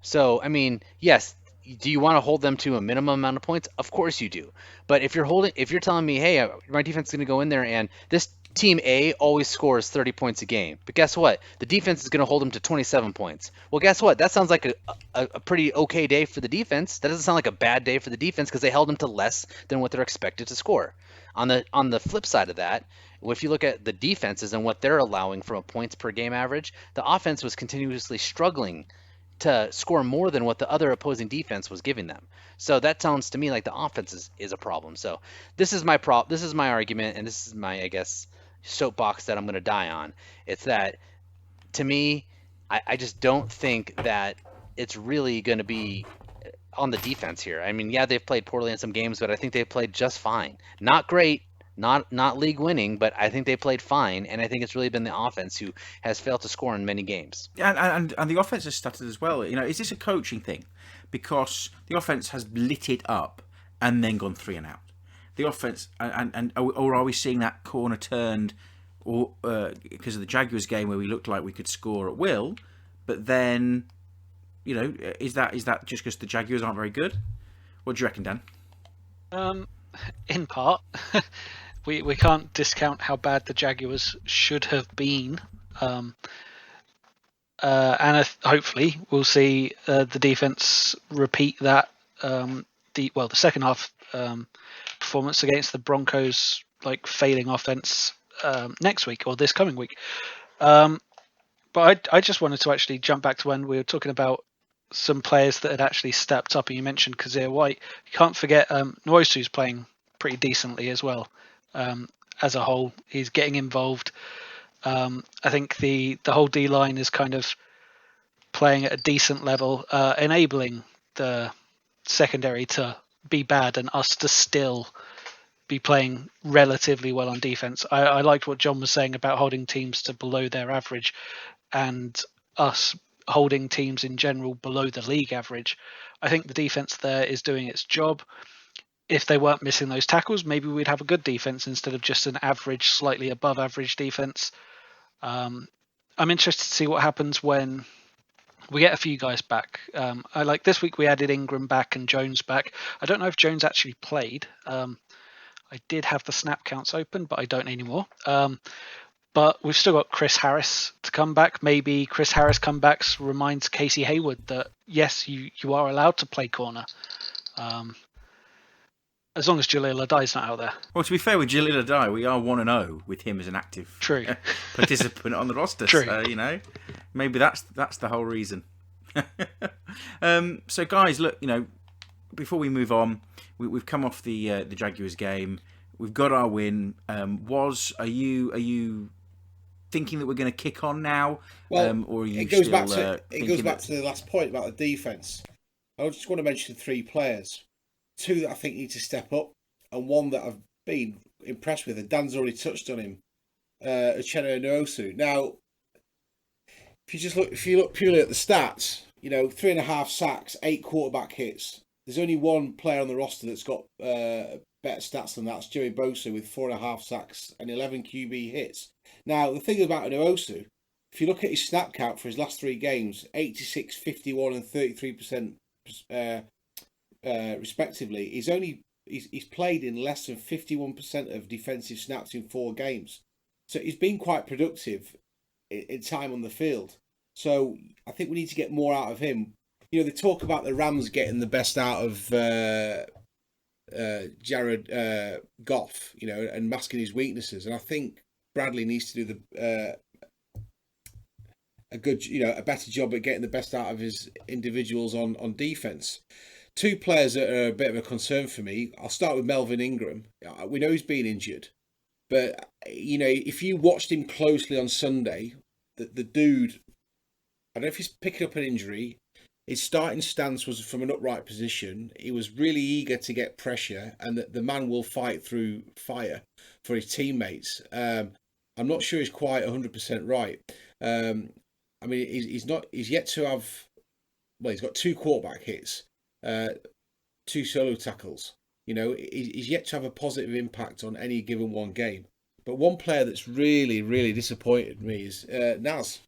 So, I mean, yes, do you want to hold them to a minimum amount of points? Of course you do. But if you're telling me, hey, my defense is going to go in there and this team A always scores 30 points a game, but guess what? The defense is going to hold them to 27 points. Well, guess what? That sounds like a pretty okay day for the defense. That doesn't sound like a bad day for the defense because they held them to less than what they're expected to score. On the flip side of that, if you look at the defenses and what they're allowing from a points per game average, the offense was continuously struggling to score more than what the other opposing defense was giving them. So that sounds to me like the offense is a problem. So this is my argument, and this is my, I guess, soapbox that I'm going to die on. It's that, to me, I just don't think that it's really going to be on the defense here. I mean, yeah, they've played poorly in some games, but I think they've played just fine. Not great, not league winning, but I think they played fine, and I think it's really been the offense who has failed to score in many games. And the offense has stuttered as well. Is this a coaching thing? Because the offense has lit it up and then gone 3 and out. The offense, or are we seeing that corner turned, or because of the Jaguars game where we looked like we could score at will, but then, is that just because the Jaguars aren't very good? What do you reckon, Dan? In part, we can't discount how bad the Jaguars should have been, and hopefully we'll see the defense repeat that. The second half performance against the Broncos, like failing offense next week or this coming week. But I just wanted to actually jump back to when we were talking about some players that had actually stepped up, and you mentioned Kazir White. You can't forget Nwosu's playing pretty decently as well. As a whole, he's getting involved. I think the whole D-line is kind of playing at a decent level, enabling the secondary to be bad and us to still be playing relatively well on defense. I liked what John was saying about holding teams to below their average, and us holding teams in general below the league average. I think the defense there is doing its job. If they weren't missing those tackles, maybe we'd have a good defense instead of just an average, slightly above average defense. I'm interested to see what happens when we get a few guys back. I like this week we added Ingram back and Jones back. I don't know if Jones actually played. I did have the snap counts open, but I don't anymore. But we've still got Chris Harris to come back. Maybe Chris Harris comebacks reminds Casey Hayward that, yes, you are allowed to play corner. As long as Jalil Adai's not out there. Well, to be fair with Jalil Adai, we are 1-0 with him as an active participant on the roster. True. So, maybe that's the whole reason. So, guys, look, before we move on, we've come off the Jaguars game. We've got our win. Woz, are you thinking that we're going to kick on now? Well, or are you it goes still, back to the last point about the defense. I just want to mention 3 players. 2 that I think need to step up, and 1 that I've been impressed with, and Dan's already touched on him, Uchenna Nwosu. Now, if you look purely at the stats, 3.5 sacks, 8 quarterback hits. There's only 1 player on the roster that's got better stats than that. It's Joey Bosa with 4.5 sacks and 11 QB hits. Now, the thing about Nwosu, if you look at his snap count for his last 3 games, 86, 51, and 33%. Respectively, he's played in less than 51% of defensive snaps in 4 games. So he's been quite productive in time on the field. So I think we need to get more out of him. They talk about the Rams getting the best out of Jared Goff, and masking his weaknesses. And I think Bradley needs to do a better job at getting the best out of his individuals on defense. 2 players that are a bit of a concern for me. I'll start with Melvin Ingram. We know he's been injured, but if you watched him closely on Sunday, the dude, I don't know if he's picking up an injury. His starting stance was from an upright position. He was really eager to get pressure, and that the man will fight through fire for his teammates. I'm not sure he's quite 100% right. He's yet to have. Well, he's got 2 quarterback hits. 2 solo tackles. He's yet to have a positive impact on any given one game. But one player that's really, really disappointed me is Naz.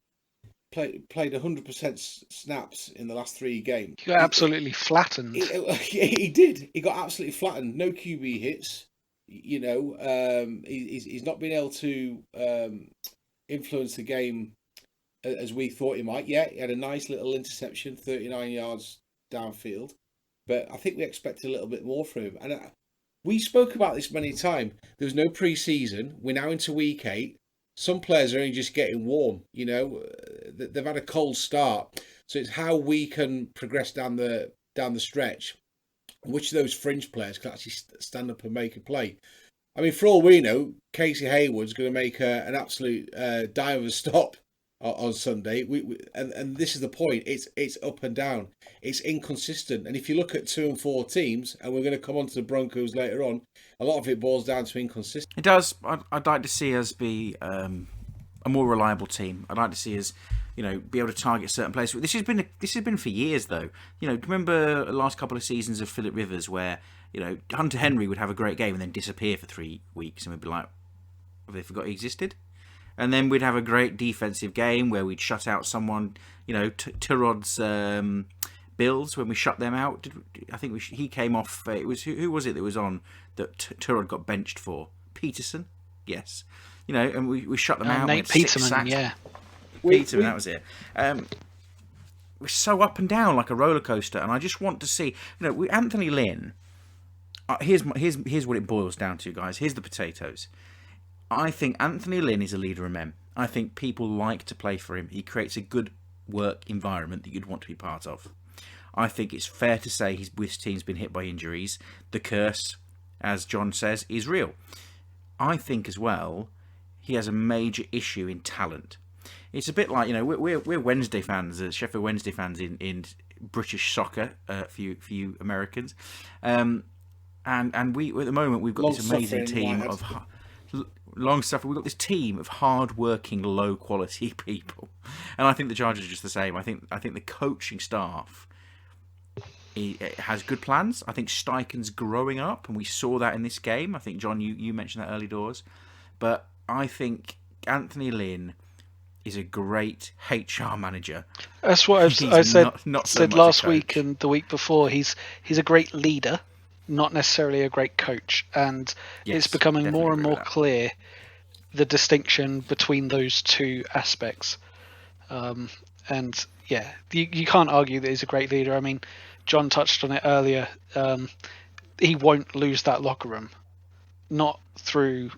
Played 100% snaps in the last 3 games. He got absolutely flattened. He did. He got absolutely flattened. No QB hits. He's not been able to influence the game as we thought he might. Yeah, he had a nice little interception, 39 yards downfield. But I think we expected a little bit more from him. And we spoke about this many times. There was no pre-season. We're now into week 8. Some players are only just getting warm. They've had a cold start. So it's how we can progress down the stretch. Which of those fringe players can actually stand up and make a play. I mean, for all we know, Casey Hayward's going to make an absolute dime of a stop on Sunday. And this is the point. It's up and down. It's inconsistent. And if you look at 2 and 4 teams, and we're going to come on to the Broncos later on, a lot of it boils down to inconsistency. It does. I'd like to see us be a more reliable team. I'd like to see us, be able to target certain players. This has been for years, though. Remember the last couple of seasons of Phillip Rivers, where Hunter Henry would have a great game and then disappear for 3 weeks, and we'd be like, have they forgot he existed? And then we'd have a great defensive game where we'd shut out someone, Tyrod's Bills, when we shut them out. I think he came off, it was, who was it that was on that Tyrod got benched for? Peterson? Yes. And we shut them out. Nate Peterman, yeah. Peterman, that was it. We're so up and down like a roller coaster, and I just want to see, Anthony Lynn, here's what it boils down to, guys. Here's the potatoes. I think Anthony Lynn is a leader of men. I think people like to play for him. He creates a good work environment that you'd want to be part of. I think it's fair to say his team's been hit by injuries. The curse, as John says, is real. I think as well, he has a major issue in talent. It's a bit like, we're Wednesday fans, Sheffield Wednesday fans in British soccer, for you Americans. And we at the moment we've got this amazing team of long suffering. We've got this team of hard-working, low-quality people, and I think the Chargers are just the same. I think the coaching staff it has good plans. I think Steichen's growing up, and we saw that in this game. I think, John, you mentioned that early doors. But I think Anthony Lynn is a great HR manager. That's what I said, not so said much last a week coach. and the week before. He's a great leader, not necessarily a great coach. And Yes, it's becoming more and definitely agree more with that. clear the distinction between those two aspects. And yeah, you can't argue that he's a great leader. I mean, John touched on it earlier. He won't lose that locker room, not through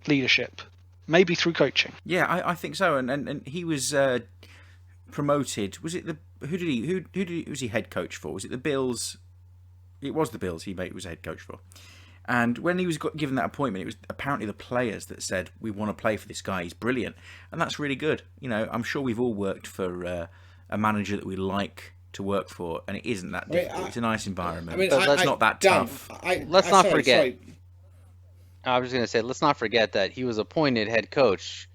leadership, maybe through coaching. Yeah, I think so. And he was promoted. Was it who was he head coach for? Was it the Bills? It was the Bills he was head coach for. And when he was given that appointment, it was apparently the players that said, we want to play for this guy, he's brilliant. And that's really good. You know, I'm sure we've all worked for a manager that we like to work for, and it isn't that difficult. It's a nice environment. It's not that tough. Let's not forget. I was going to say, let's not forget that he was appointed head coach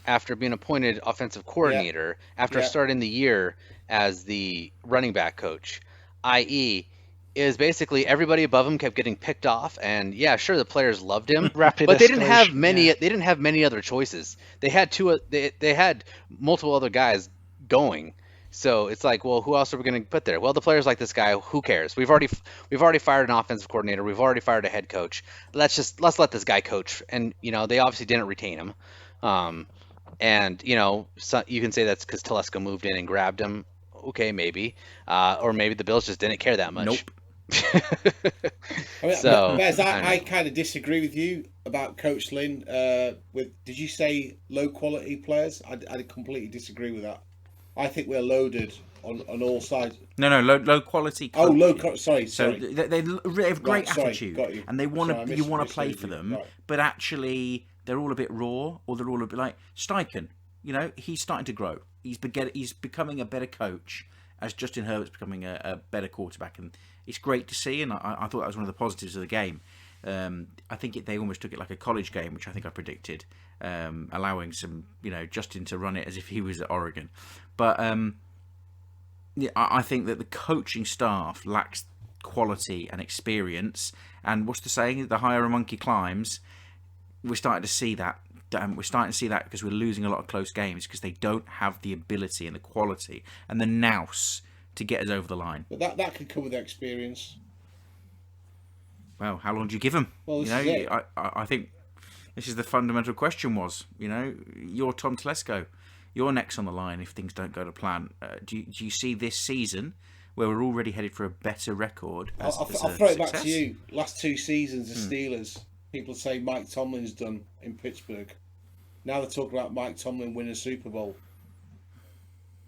after being appointed offensive coordinator after starting the year as the running back coach, i.e., is basically everybody above him kept getting picked off, and yeah, sure, the players loved him, but they didn't have many. They didn't have many other choices. They had They had multiple other guys going. So it's like, well, who else are we going to put there? Well, the players like this guy. Who cares? We've already fired an offensive coordinator. We've already fired a head coach. Let's let this guy coach. And they obviously didn't retain him. And so you can say that's because Telesco moved in and grabbed him. Okay, maybe. Or maybe the Bills just didn't care that much. Nope. I kind of disagree with you about Coach Lynn. Did you say low quality players? I completely disagree with that. I think we're loaded on all sides. No, low quality. Oh, sorry. So they have great attitude, got you. and you want to play for them, right. but actually they're all a bit raw, or they're all a bit like Steichen. He's starting to grow. He's becoming a better coach, as Justin Herbert's becoming a better quarterback, and it's great to see. And I thought that was one of the positives of the game. I think they almost took it like a college game, which I think I predicted, allowing some, Justin to run it as if he was at Oregon. But I think that the coaching staff lacks quality and experience. And what's the saying? The higher a monkey climbs. We're starting to see that. We're starting to see that because we're losing a lot of close games because they don't have the ability and the quality and the nous to get us over the line. But that could come with experience. Well, how long do you give them? Well, this is it. I think this is the fundamental question was, you're Tom Telesco. You're next on the line if things don't go to plan. Do you see this season where we're already headed for a better record? I'll throw it back to you. Last two seasons, the Steelers, people say Mike Tomlin's done in Pittsburgh. Now they're talking about Mike Tomlin winning a Super Bowl.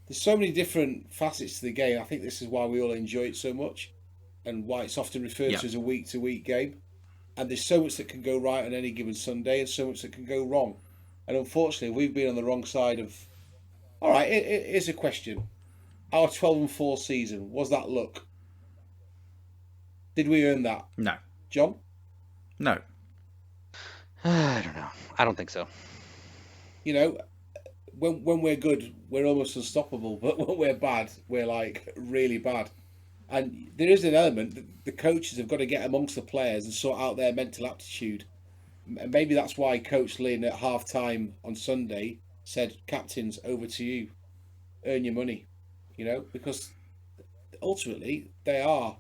There's so many different facets to the game. I think this is why we all enjoy it so much and why it's often referred to as a week-to-week game. And there's so much that can go right on any given Sunday and so much that can go wrong. And unfortunately, we've been on the wrong side of... All right, here's a question. Our 12-4 season, was that luck? Did we earn that? No. John? No. I don't know. I don't think so. When we're good, we're almost unstoppable. But when we're bad, we're like really bad. And there is an element that the coaches have got to get amongst the players and sort out their mental aptitude. And maybe that's why Coach Lynn at half-time on Sunday said, captains, over to you. Earn your money. Because ultimately they are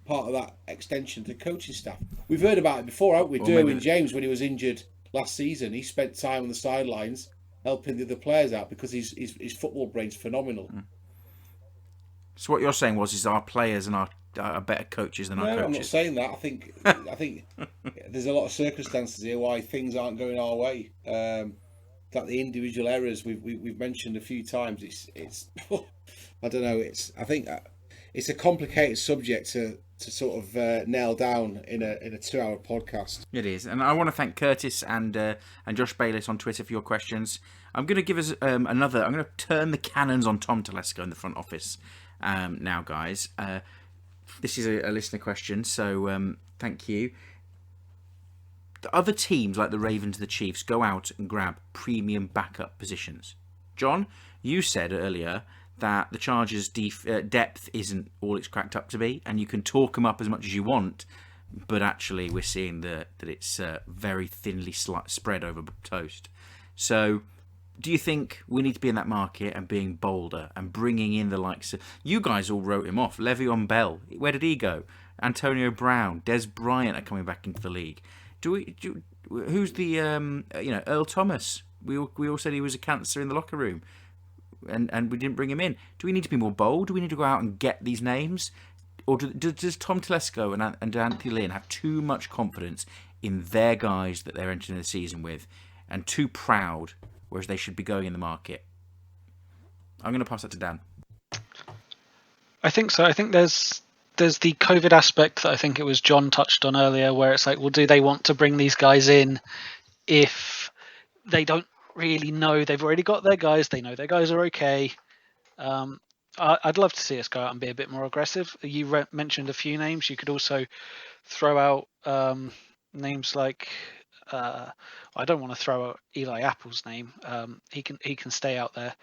part of that extension to coaching staff. We've heard about it before, haven't we? Derwin James, when he was injured last season, he spent time on the sidelines helping the other players out because his football brain's phenomenal. So what you're saying is our players and are better coaches than our coaches? No, I'm not saying that. I think there's a lot of circumstances here why things aren't going our way. That the individual errors we've mentioned a few times. It's I don't know. I think it's a complicated subject to sort of nail down in a 2-hour podcast. It is, and I want to thank Curtis and Josh Bayliss on Twitter for your questions. I'm going to give us another. I'm going to turn the cannons on Tom Telesco in the front office now, guys. this is a listener question, so thank you. The other teams like the Ravens, the Chiefs, go out and grab premium backup positions. John, you said earlier that the Chargers' depth isn't all it's cracked up to be, and you can talk them up as much as you want, but actually we're seeing that it's very thinly spread over toast. So do you think we need to be in that market and being bolder and bringing in the likes of... You guys all wrote him off. Le'Veon Bell, where did he go? Antonio Brown, Des Bryant are coming back into the league. Who's the... Earl Thomas? We all said he was a cancer in the locker room, and we didn't bring him in. Do we need to be more bold? Do we need to go out and get these names? Or does Tom Telesco and Anthony Lynn have too much confidence in their guys that they're entering the season with, and too proud, whereas they should be going in the market? I'm going to pass that to Dan. I think so. I think there's the COVID aspect that I think it was John touched on earlier, where it's like, well, do they want to bring these guys in if they don't really know? They've already got their guys. They know their guys are okay. I'd love to see us go out and be a bit more aggressive. You mentioned a few names. You could also throw out names like I don't want to throw out Eli Apple's name. He can stay out there.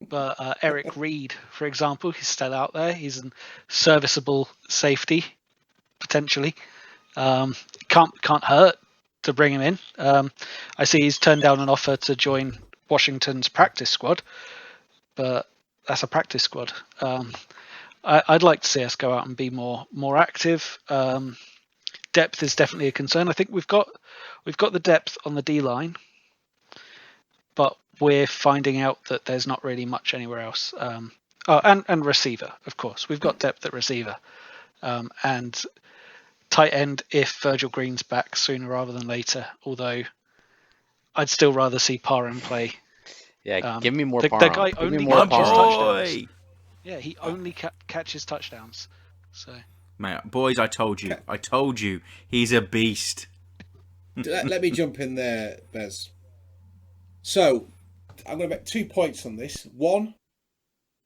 But Eric Reed, for example, he's still out there. He's a serviceable safety potentially. Can't hurt to bring him in. I see he's turned down an offer to join Washington's practice squad, but that's a practice squad. I'd like to see us go out and be more active. Depth is definitely a concern. I think we've got the depth on the D line, but we're finding out that there's not really much anywhere else. And receiver, of course. We've got depth at receiver. And tight end if Virgil Green's back sooner rather than later, although I'd still rather see Parham play. Yeah, give me more the Parham. guy Give only me more catches Parham. touchdowns. Yeah, he only catches touchdowns. So, Mate, boys, I told you, he's a beast. Let me jump in there, Bez. So, I'm going to make 2 points on this. One,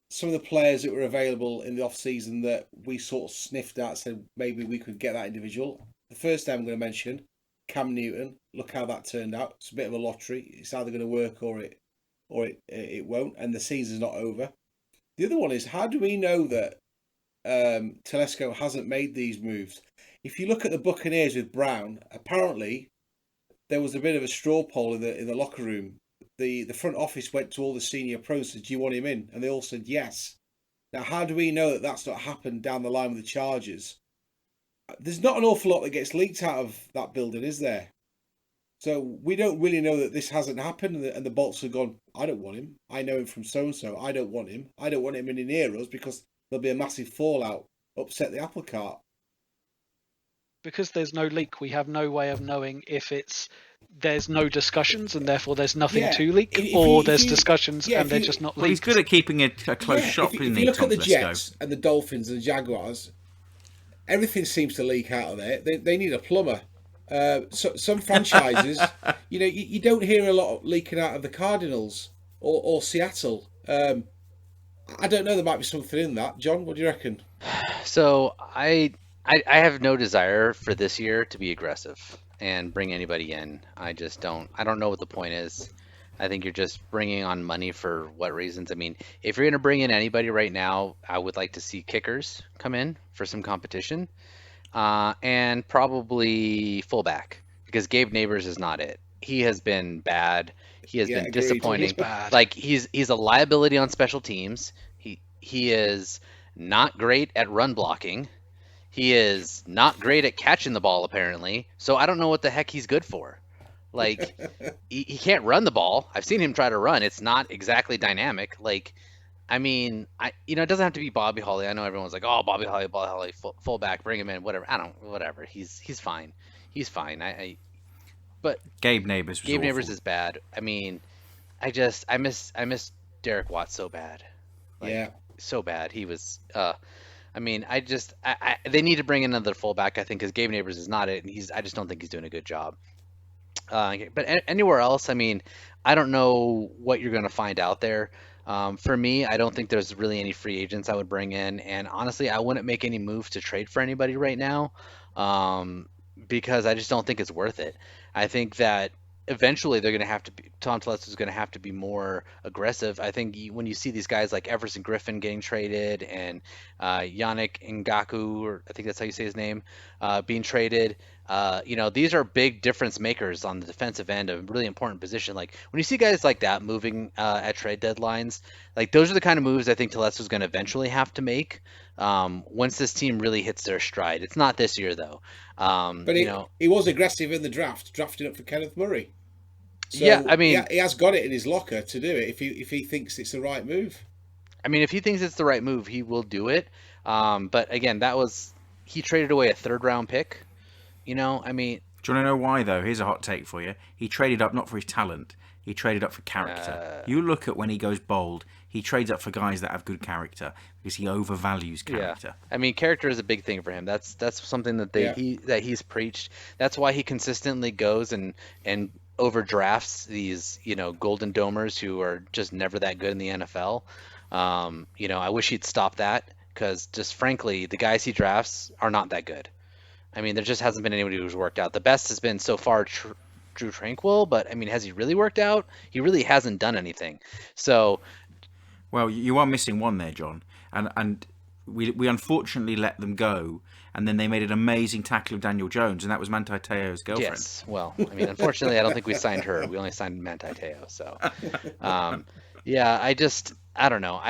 some of the players that were available in the off-season that we sort of sniffed at, said maybe we could get that individual. The first name I'm going to mention, Cam Newton. Look how that turned out. It's a bit of a lottery. It's either going to work or it won't, and the season's not over. The other one is, how do we know that Telesco hasn't made these moves? If you look at the Buccaneers with Brown, apparently there was a bit of a straw poll in the locker room. The front office went to all the senior pros and said, do you want him in? And they all said yes. Now, how do we know that that's not happened down the line with the Chargers? There's not an awful lot that gets leaked out of that building, is there? So we don't really know that this hasn't happened, and the Bolts have gone, I don't want him. I know him from so-and-so. I don't want him. I don't want him in near us because there'll be a massive fallout, upset the apple cart. because there's no leak, we have no way of knowing if there's no discussions and therefore there's nothing to leak, or there's discussions and they're just not leaked. Well, he's good at keeping a close shop, isn't he? If you look at the Jets and the Dolphins and the Jaguars, everything seems to leak out of there. They need a plumber. So some franchises, you don't hear a lot of leaking out of the Cardinals or Seattle. I don't know. There might be something in that. John, what do you reckon? So I have no desire for this year to be aggressive and bring anybody in. I don't know what the point is. I think you're just bringing on money for what reasons? I mean, if you're going to bring in anybody right now, I would like to see kickers come in for some competition, and probably fullback, because Gabe Neighbors is not it. He has been bad. He has been disappointing. Like he's a liability on special teams. He is not great at run blocking. He is not great at catching the ball, apparently. So I don't know what the heck he's good for. Like, he can't run the ball. I've seen him try to run. It's not exactly dynamic. Like, I mean, it doesn't have to be Bobby Holly. I know everyone's like, oh, Bobby Holly, fullback, bring him in, whatever. Whatever. He's fine. He's fine. But Gabe Neighbors is bad. I mean, I miss Derek Watt so bad. Like, so bad. He was. I mean, they need to bring in another fullback, I think, because Gabe Neighbors is not it, and I just don't think he's doing a good job. But anywhere else, I mean, I don't know what you're going to find out there. For me, I don't think there's really any free agents I would bring in, and honestly, I wouldn't make any moves to trade for anybody right now, because I just don't think it's worth it. I think that eventually they're going to have to be Tom Telesco is going to have to be more aggressive. I think when you see these guys like Everson Griffin getting traded and Yannick Ngaku, or I think that's how you say his name, being traded. These are big difference makers on the defensive end, a really important position. Like when you see guys like that moving at trade deadlines, like those are the kind of moves I think Telesco is going to eventually have to make once this team really hits their stride. It's not this year though. But he was aggressive in the draft, drafting up for Kenneth Murray. So yeah, I mean, he has got it in his locker to do it if he thinks it's the right move. I mean, if he thinks it's the right move, he will do it. But again, he traded away a 3rd round pick. I mean, do you want to know why though? Here's a hot take for you. He traded up not for his talent. He traded up for character. You look at when he goes bold, he trades up for guys that have good character because he overvalues character. Yeah. I mean, character is a big thing for him. That's something that he's preached. That's why he consistently goes and overdrafts these, golden domers who are just never that good in the NFL. I wish he'd stop that because just frankly, the guys he drafts are not that good. I mean, there just hasn't been anybody who's worked out. The best has been so far Drew Tranquil, but I mean, has he really worked out? He really hasn't done anything. So, well, you are missing one there, John, and we unfortunately let them go, and then they made an amazing tackle of Daniel Jones, and that was Manti Te'o's girlfriend. Yes, well, I mean, unfortunately, I don't think we signed her. We only signed Manti Te'o. So, I don't know.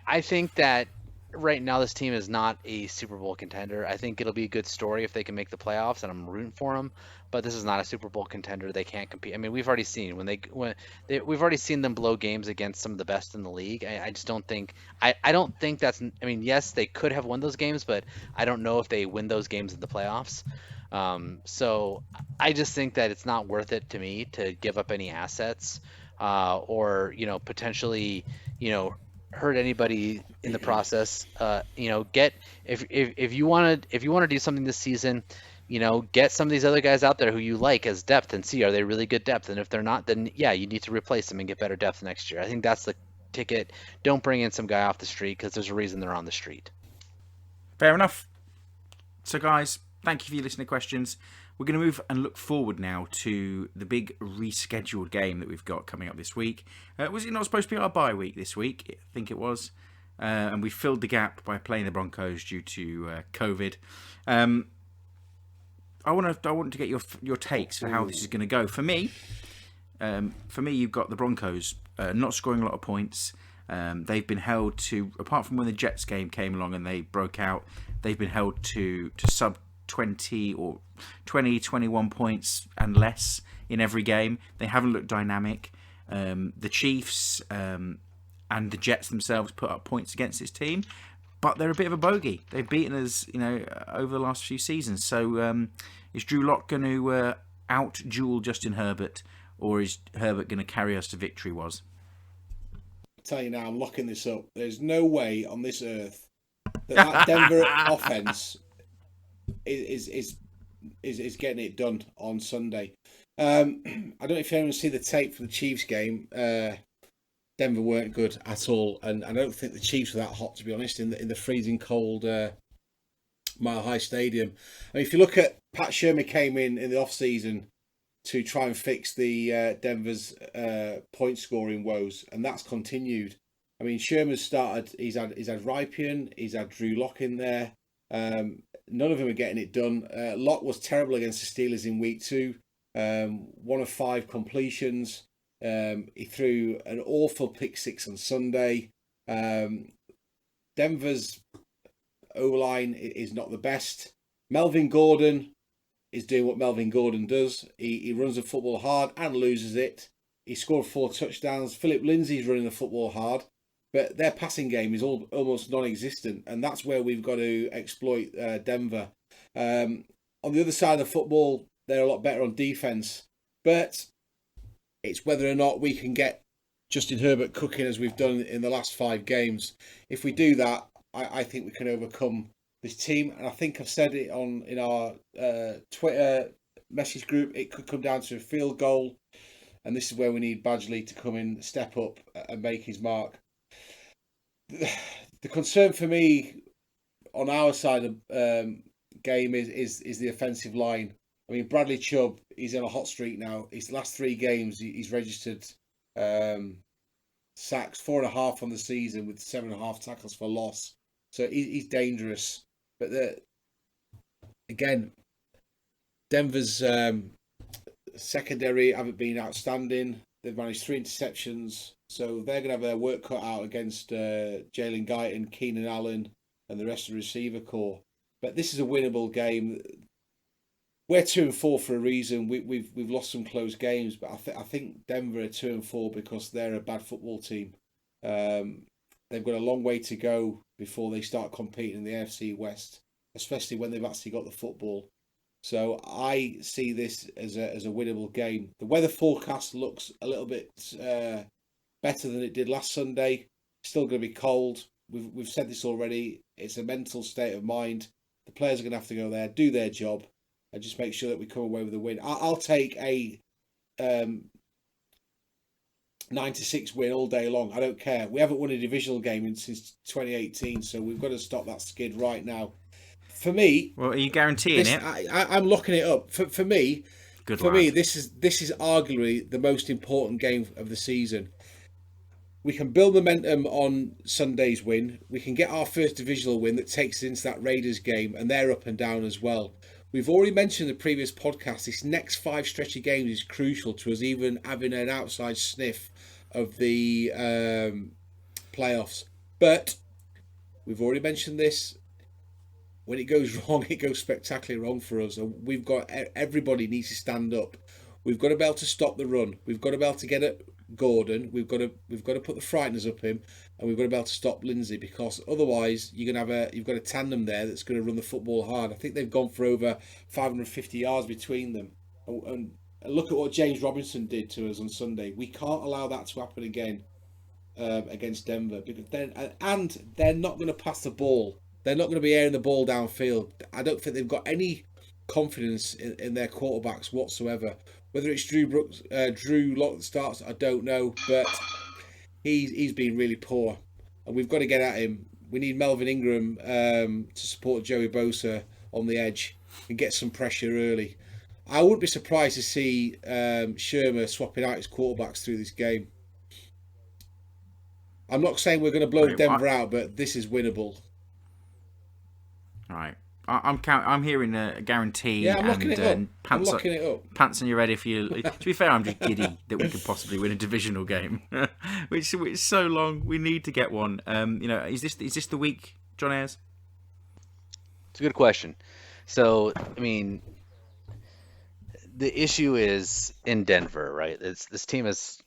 I think that right now this team is not a Super Bowl contender. I think it'll be a good story if they can make the playoffs, and I'm rooting for them. But this is not a Super Bowl contender. They can't compete. I mean, we've already seen we've already seen them blow games against some of the best in the league. I just don't think. I don't think that's. I mean, yes, they could have won those games, but I don't know if they win those games in the playoffs. So I just think that it's not worth it to me to give up any assets, or potentially hurt anybody in the process. If you want to do something this season, get some of these other guys out there who you like as depth and see, are they really good depth? And if they're not, then yeah, you need to replace them and get better depth next year. I think that's the ticket. Don't bring in some guy off the street because there's a reason they're on the street. Fair enough. So guys, thank you for your listener questions. We're going to move and look forward now to the big rescheduled game that we've got coming up this week. Was it not supposed to be our bye week this week? I think it was. And we filled the gap by playing the Broncos due to COVID. I want to get your takes for how this is going to go. For me, you've got the Broncos not scoring a lot of points. They've been held to, apart from when the Jets game came along and they broke out, they've been held to sub 20 or 21 points and less in every game. They haven't looked dynamic. The Chiefs and the Jets themselves put up points against this team, but they're a bit of a bogey. They've beaten us, over the last few seasons. So is Drew Lock going to out-duel Justin Herbert, or is Herbert going to carry us to victory? I'll tell you now, I'm locking this up. There's no way on this earth that Denver offense is getting it done on Sunday. I don't know if anyone see the tape for the Chiefs game. Denver weren't good at all, and I don't think the Chiefs were that hot, to be honest, in the freezing cold Mile High Stadium. I mean, if you look at Pat Shermer came in the off season to try and fix the Denver's point scoring woes, and that's continued. I mean, Sherman's started. He's had Rypien, he's had Drew Lock in there. None of them are getting it done. Lock was terrible against the Steelers in week 2. 1 of 5 completions. He threw an awful pick 6 on Sunday. Denver's O-line is not the best. Melvin Gordon is doing what Melvin Gordon does. He runs the football hard and loses it. He scored 4 touchdowns. Philip Lindsay's running the football hard, but their passing game is almost non-existent, and that's where we've got to exploit Denver. On the other side of the football, they're a lot better on defense, but it's whether or not we can get Justin Herbert cooking as we've done in the last 5 games. If we do that, I think we can overcome this team, and I think I've said it in our Twitter message group. It could come down to a field goal, and this is where we need Badgley to come in, step up, and make his mark. the concern for me on our side of game is the offensive line. I mean, Bradley Chubb, he's on a hot streak now. His last 3 games, he's registered sacks, 4.5 on the season with 7.5 tackles for loss. So he's dangerous. But again, Denver's secondary haven't been outstanding. They've managed 3 interceptions. So they're going to have their work cut out against Jalen Guyton, Keenan Allen, and the rest of the receiver core. But this is a winnable game. We're 2-4 for a reason. We've lost some close games, but I think Denver are 2-4 because they're a bad football team. They've got a long way to go before they start competing in the AFC West, especially when they've actually got the football. So I see this as a winnable game. The weather forecast looks a little bit better than it did last Sunday. Still going to be cold. We've said this already. It's a mental state of mind. The players are going to have to go there, do their job, and just make sure that we come away with a win. I'll take a 9-6 win all day long. I don't care. We haven't won a divisional game since 2018, so we've got to stop that skid right now. For me, well, are you guaranteeing it? I'm locking it up. For me, Good for lad. me, this is arguably the most important game of the season. We can build momentum on Sunday's win. We can get our first divisional win that takes us into that Raiders game, and they're up and down as well. We've already mentioned in the previous podcast, this next 5 stretch of games is crucial to us even having an outside sniff of the playoffs. But we've already mentioned this. When it goes wrong, it goes spectacularly wrong for us. And we've got, everybody needs to stand up. We've got to be able to stop the run. We've got to be able to get at Gordon. We've got to put the frighteners up him, and we've got to be able to stop Lindsay, because otherwise you've got a tandem there that's going to run the football hard. I think they've gone for over 550 yards between them. And look at what James Robinson did to us on Sunday. We can't allow that to happen again against Denver, because they're not going to pass the ball. They're not going to be airing the ball downfield. I don't think they've got any confidence in their quarterbacks whatsoever. Whether it's Drew Lock that starts, I don't know, but he's been really poor, and we've got to get at him. We need Melvin Ingram to support Joey Bosa on the edge and get some pressure early. I wouldn't be surprised to see Shermer swapping out his quarterbacks through this game. I'm not saying we're going to blow Denver out, but this is winnable. All right. I'm hearing a guarantee. Yeah, I'm locking it up. I'm locking it up. Pants on your head if you. To be fair, I'm just giddy that we could possibly win a divisional game, which is so long. We need to get one. Is this the week, John Ayers? It's a good question. So, I mean, the issue is in Denver, right? This team has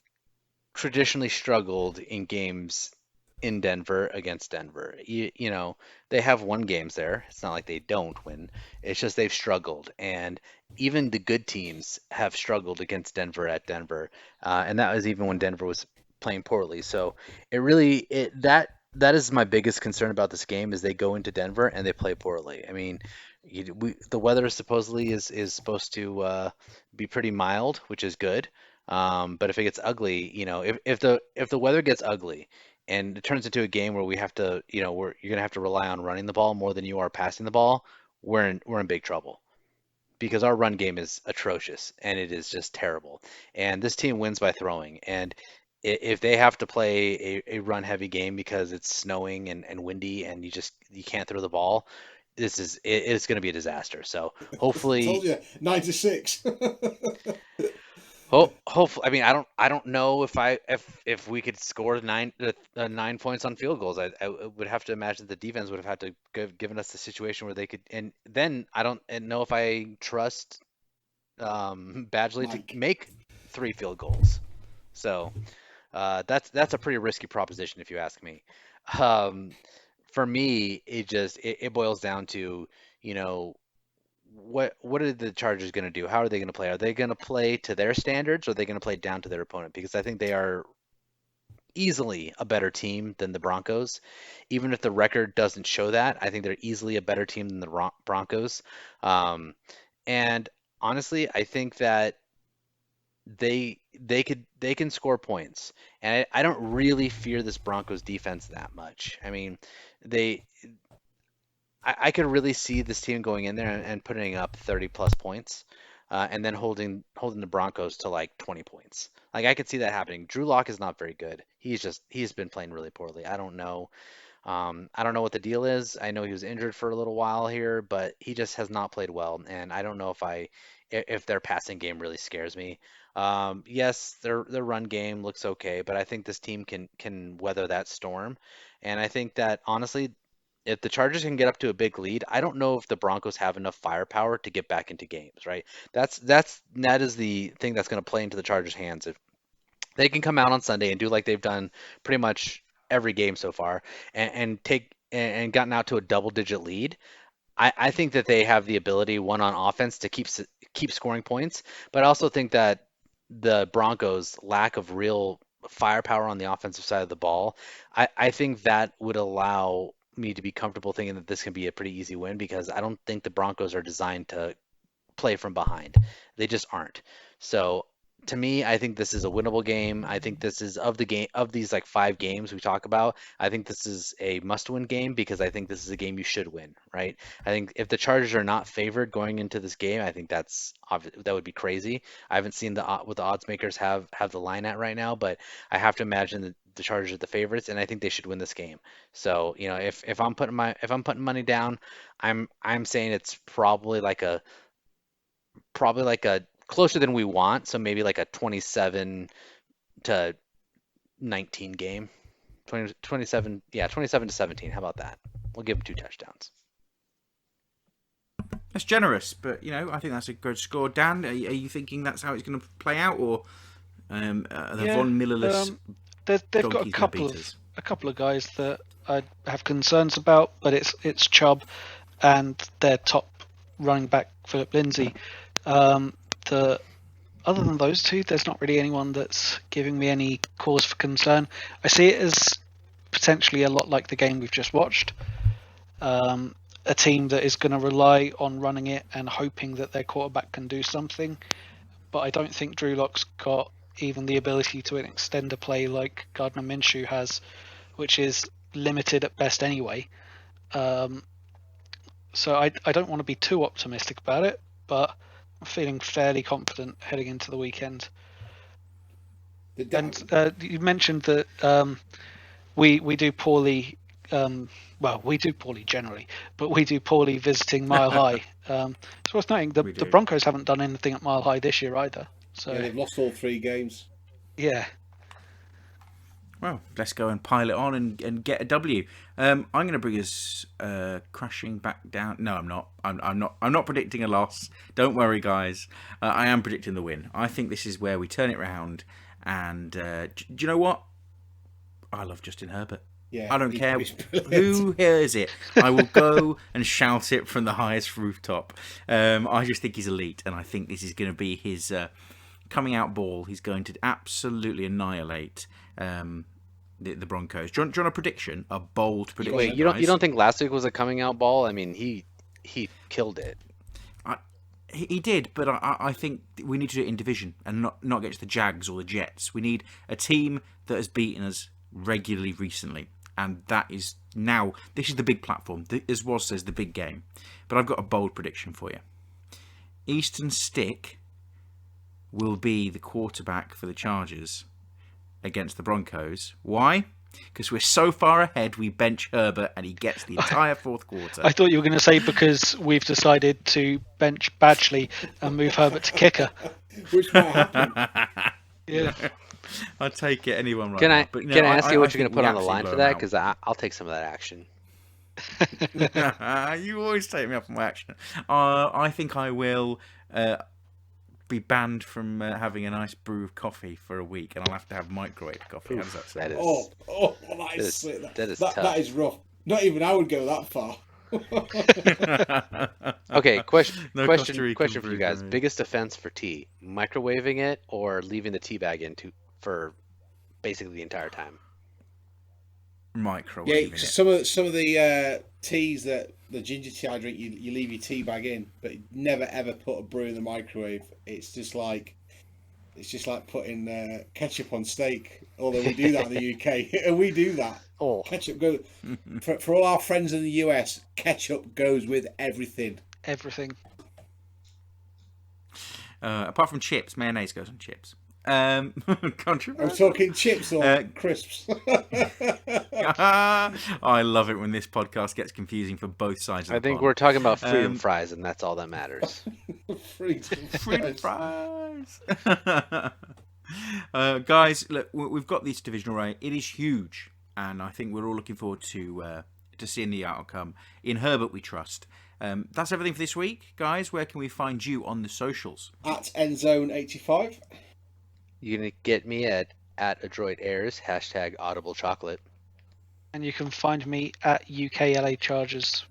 traditionally struggled in games in Denver against Denver. You know, they have won games there. It's not like they don't win. It's just they've struggled, and even the good teams have struggled against Denver at Denver, and that was even when Denver was playing poorly. So that is my biggest concern about this game, is they go into Denver and they play poorly. I mean, the weather supposedly is supposed to be pretty mild, which is good. But if it gets ugly, if the weather gets ugly and it turns into a game where we have to, you're gonna have to rely on running the ball more than you are passing the ball, we're in big trouble, because our run game is atrocious and it is just terrible. And this team wins by throwing. And if they have to play a run heavy game because it's snowing and windy and you can't throw the ball, it's going to be a disaster. So hopefully, I told you, 9-6. Hopefully, I mean, I don't know if we could score 9 points on field goals. I would have to imagine the defense would have had to given us the situation where they could, and then I don't know if I trust Badgley to make 3 field goals. So that's a pretty risky proposition, if you ask me. For me, it boils down to, what are the Chargers going to do? How are they going to play? Are they going to play to their standards, or are they going to play down to their opponent? Because I think they are easily a better team than the Broncos. Even if the record doesn't show that, I think they're easily a better team than the Broncos. And honestly, I think that they can score points, and I don't really fear this Broncos defense that much. I mean, they I could really see this team going in there and putting up 30 plus points, and then holding the Broncos to like 20 points. Like I could see that happening. Drew Lock is not very good. He's been playing really poorly. I don't know what the deal is. I know he was injured for a little while here, but he just has not played well, and I don't know if their passing game really scares me. Yes, their run game looks okay, but I think this team can weather that storm, and I think that honestly, if the Chargers can get up to a big lead, I don't know if the Broncos have enough firepower to get back into games, right? That is the thing that's going to play into the Chargers' hands. If they can come out on Sunday and do like they've done pretty much every game so far and gotten out to a double-digit lead, I think that they have the ability, one on offense, to keep scoring points, but I also think that the Broncos' lack of real firepower on the offensive side of the ball, I think that would allow me to be comfortable thinking that this can be a pretty easy win, because I don't think the Broncos are designed to play from behind. They just aren't. So to me, I think this is a winnable game. I think this is of these like 5 games we talk about, I think this is a must-win game, because I think this is a game you should win, right? I think if the Chargers are not favored going into this game, I think that would be crazy. I haven't seen what the odds makers have the line at right now, but I have to imagine that the Chargers are the favorites, and I think they should win this game. So, if I'm putting money down, I'm saying it's probably like a closer than we want, so maybe like a 27 to 19 game. 27 to 17. How about that? We'll give them 2 touchdowns. That's generous, but I think that's a good score. Dan, are you thinking that's how it's going to play out, or the Von Millerless? They've got a couple of guys that I have concerns about, but it's Chubb and their top running back Philip Lindsay. Other than those two, there's not really anyone that's giving me any cause for concern. I see it as potentially a lot like the game we've just watched. A team that is going to rely on running it and hoping that their quarterback can do something. But I don't think Drew Lock's got even the ability to extend a play like Gardner Minshew has, which is limited at best anyway. So I don't want to be too optimistic about it, but I'm feeling fairly confident heading into the weekend. And you mentioned that we do poorly. We do poorly generally, but we do poorly visiting Mile High. It's worth noting the Broncos haven't done anything at Mile High this year either. So they've lost all 3 games. Yeah. Well, let's go and pile it on and get a W. I'm going to bring us crashing back down. No, I'm not. I'm not predicting a loss. Don't worry, guys. I am predicting the win. I think this is where we turn it round. And do you know what? I love Justin Herbert. Yeah, I don't care who hears it. I will go and shout it from the highest rooftop. I just think he's elite, and I think this is going to be his coming out ball. He's going to absolutely annihilate the Broncos. Do you want a prediction? A bold prediction? Wait, you don't think last week was a coming out ball? I mean, he killed it. He did, but I think we need to do it in division and not get to the Jags or the Jets. We need a team that has beaten us regularly recently, and that is now. This is the big platform. As Woz says, the big game. But I've got a bold prediction for you. Easton Stick will be the quarterback for the Chargers against the Broncos. Why? Because we're so far ahead, we bench Herbert and he gets the entire fourth quarter. I thought you were going to say because we've decided to bench Badgley and move Herbert to kicker. Which might happen. Yeah. I'll take it, anyone right Can I now. But, can I ask you what you're think going to put on the we line for absolutely that? blow Because I'll take some of that action. them out. You always take me up on my action. I think I will be banned from having a nice brew of coffee for a week, and I'll have to have microwave coffee. How does that sound? That is tough. That is rough. Not even I would go that far. Okay, question Costa for you guys. Biggest offense for tea: microwaving it or leaving the tea bag in for basically the entire time? Microwave. Yeah, some of the teas that the ginger tea I drink, you leave your tea bag in, but never ever put a brew in the microwave. It's just like It's just like putting ketchup on steak. Although we do that in the UK, and we do that. Oh, Ketchup goes for all our friends in the US. Ketchup goes with everything. Everything. Apart from chips, mayonnaise goes on chips. I'm Controversial. talking chips or crisps. I love it when this podcast gets confusing for both sides of the I think pond. we're talking about freedom fries, and that's all that matters. Freedom fries. Guys, look, we've got this divisional race. It is huge, and I think we're all looking forward to seeing the outcome. In Herbert, we trust. That's everything for this week, guys. Where can we find you on the socials? At Endzone85. You're gonna get me at Adroit Airs #Audible Chocolate. And you can find me at UKLA Chargers.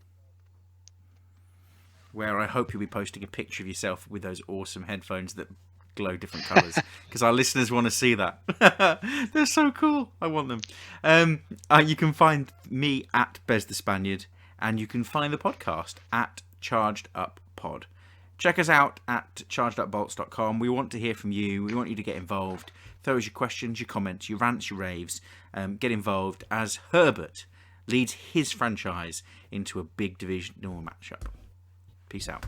Where I hope you'll be posting a picture of yourself with those awesome headphones that glow different colours, because our listeners want to see that. They're so cool. I want them. You can find me at Bez the Spaniard, and you can find the podcast at Charged Up Pod. Check us out at chargedupbolts.com. We want to hear from you. We want you to get involved. Throw us your questions, your comments, your rants, your raves. Get involved as Herbert leads his franchise into a big divisional matchup. Peace out.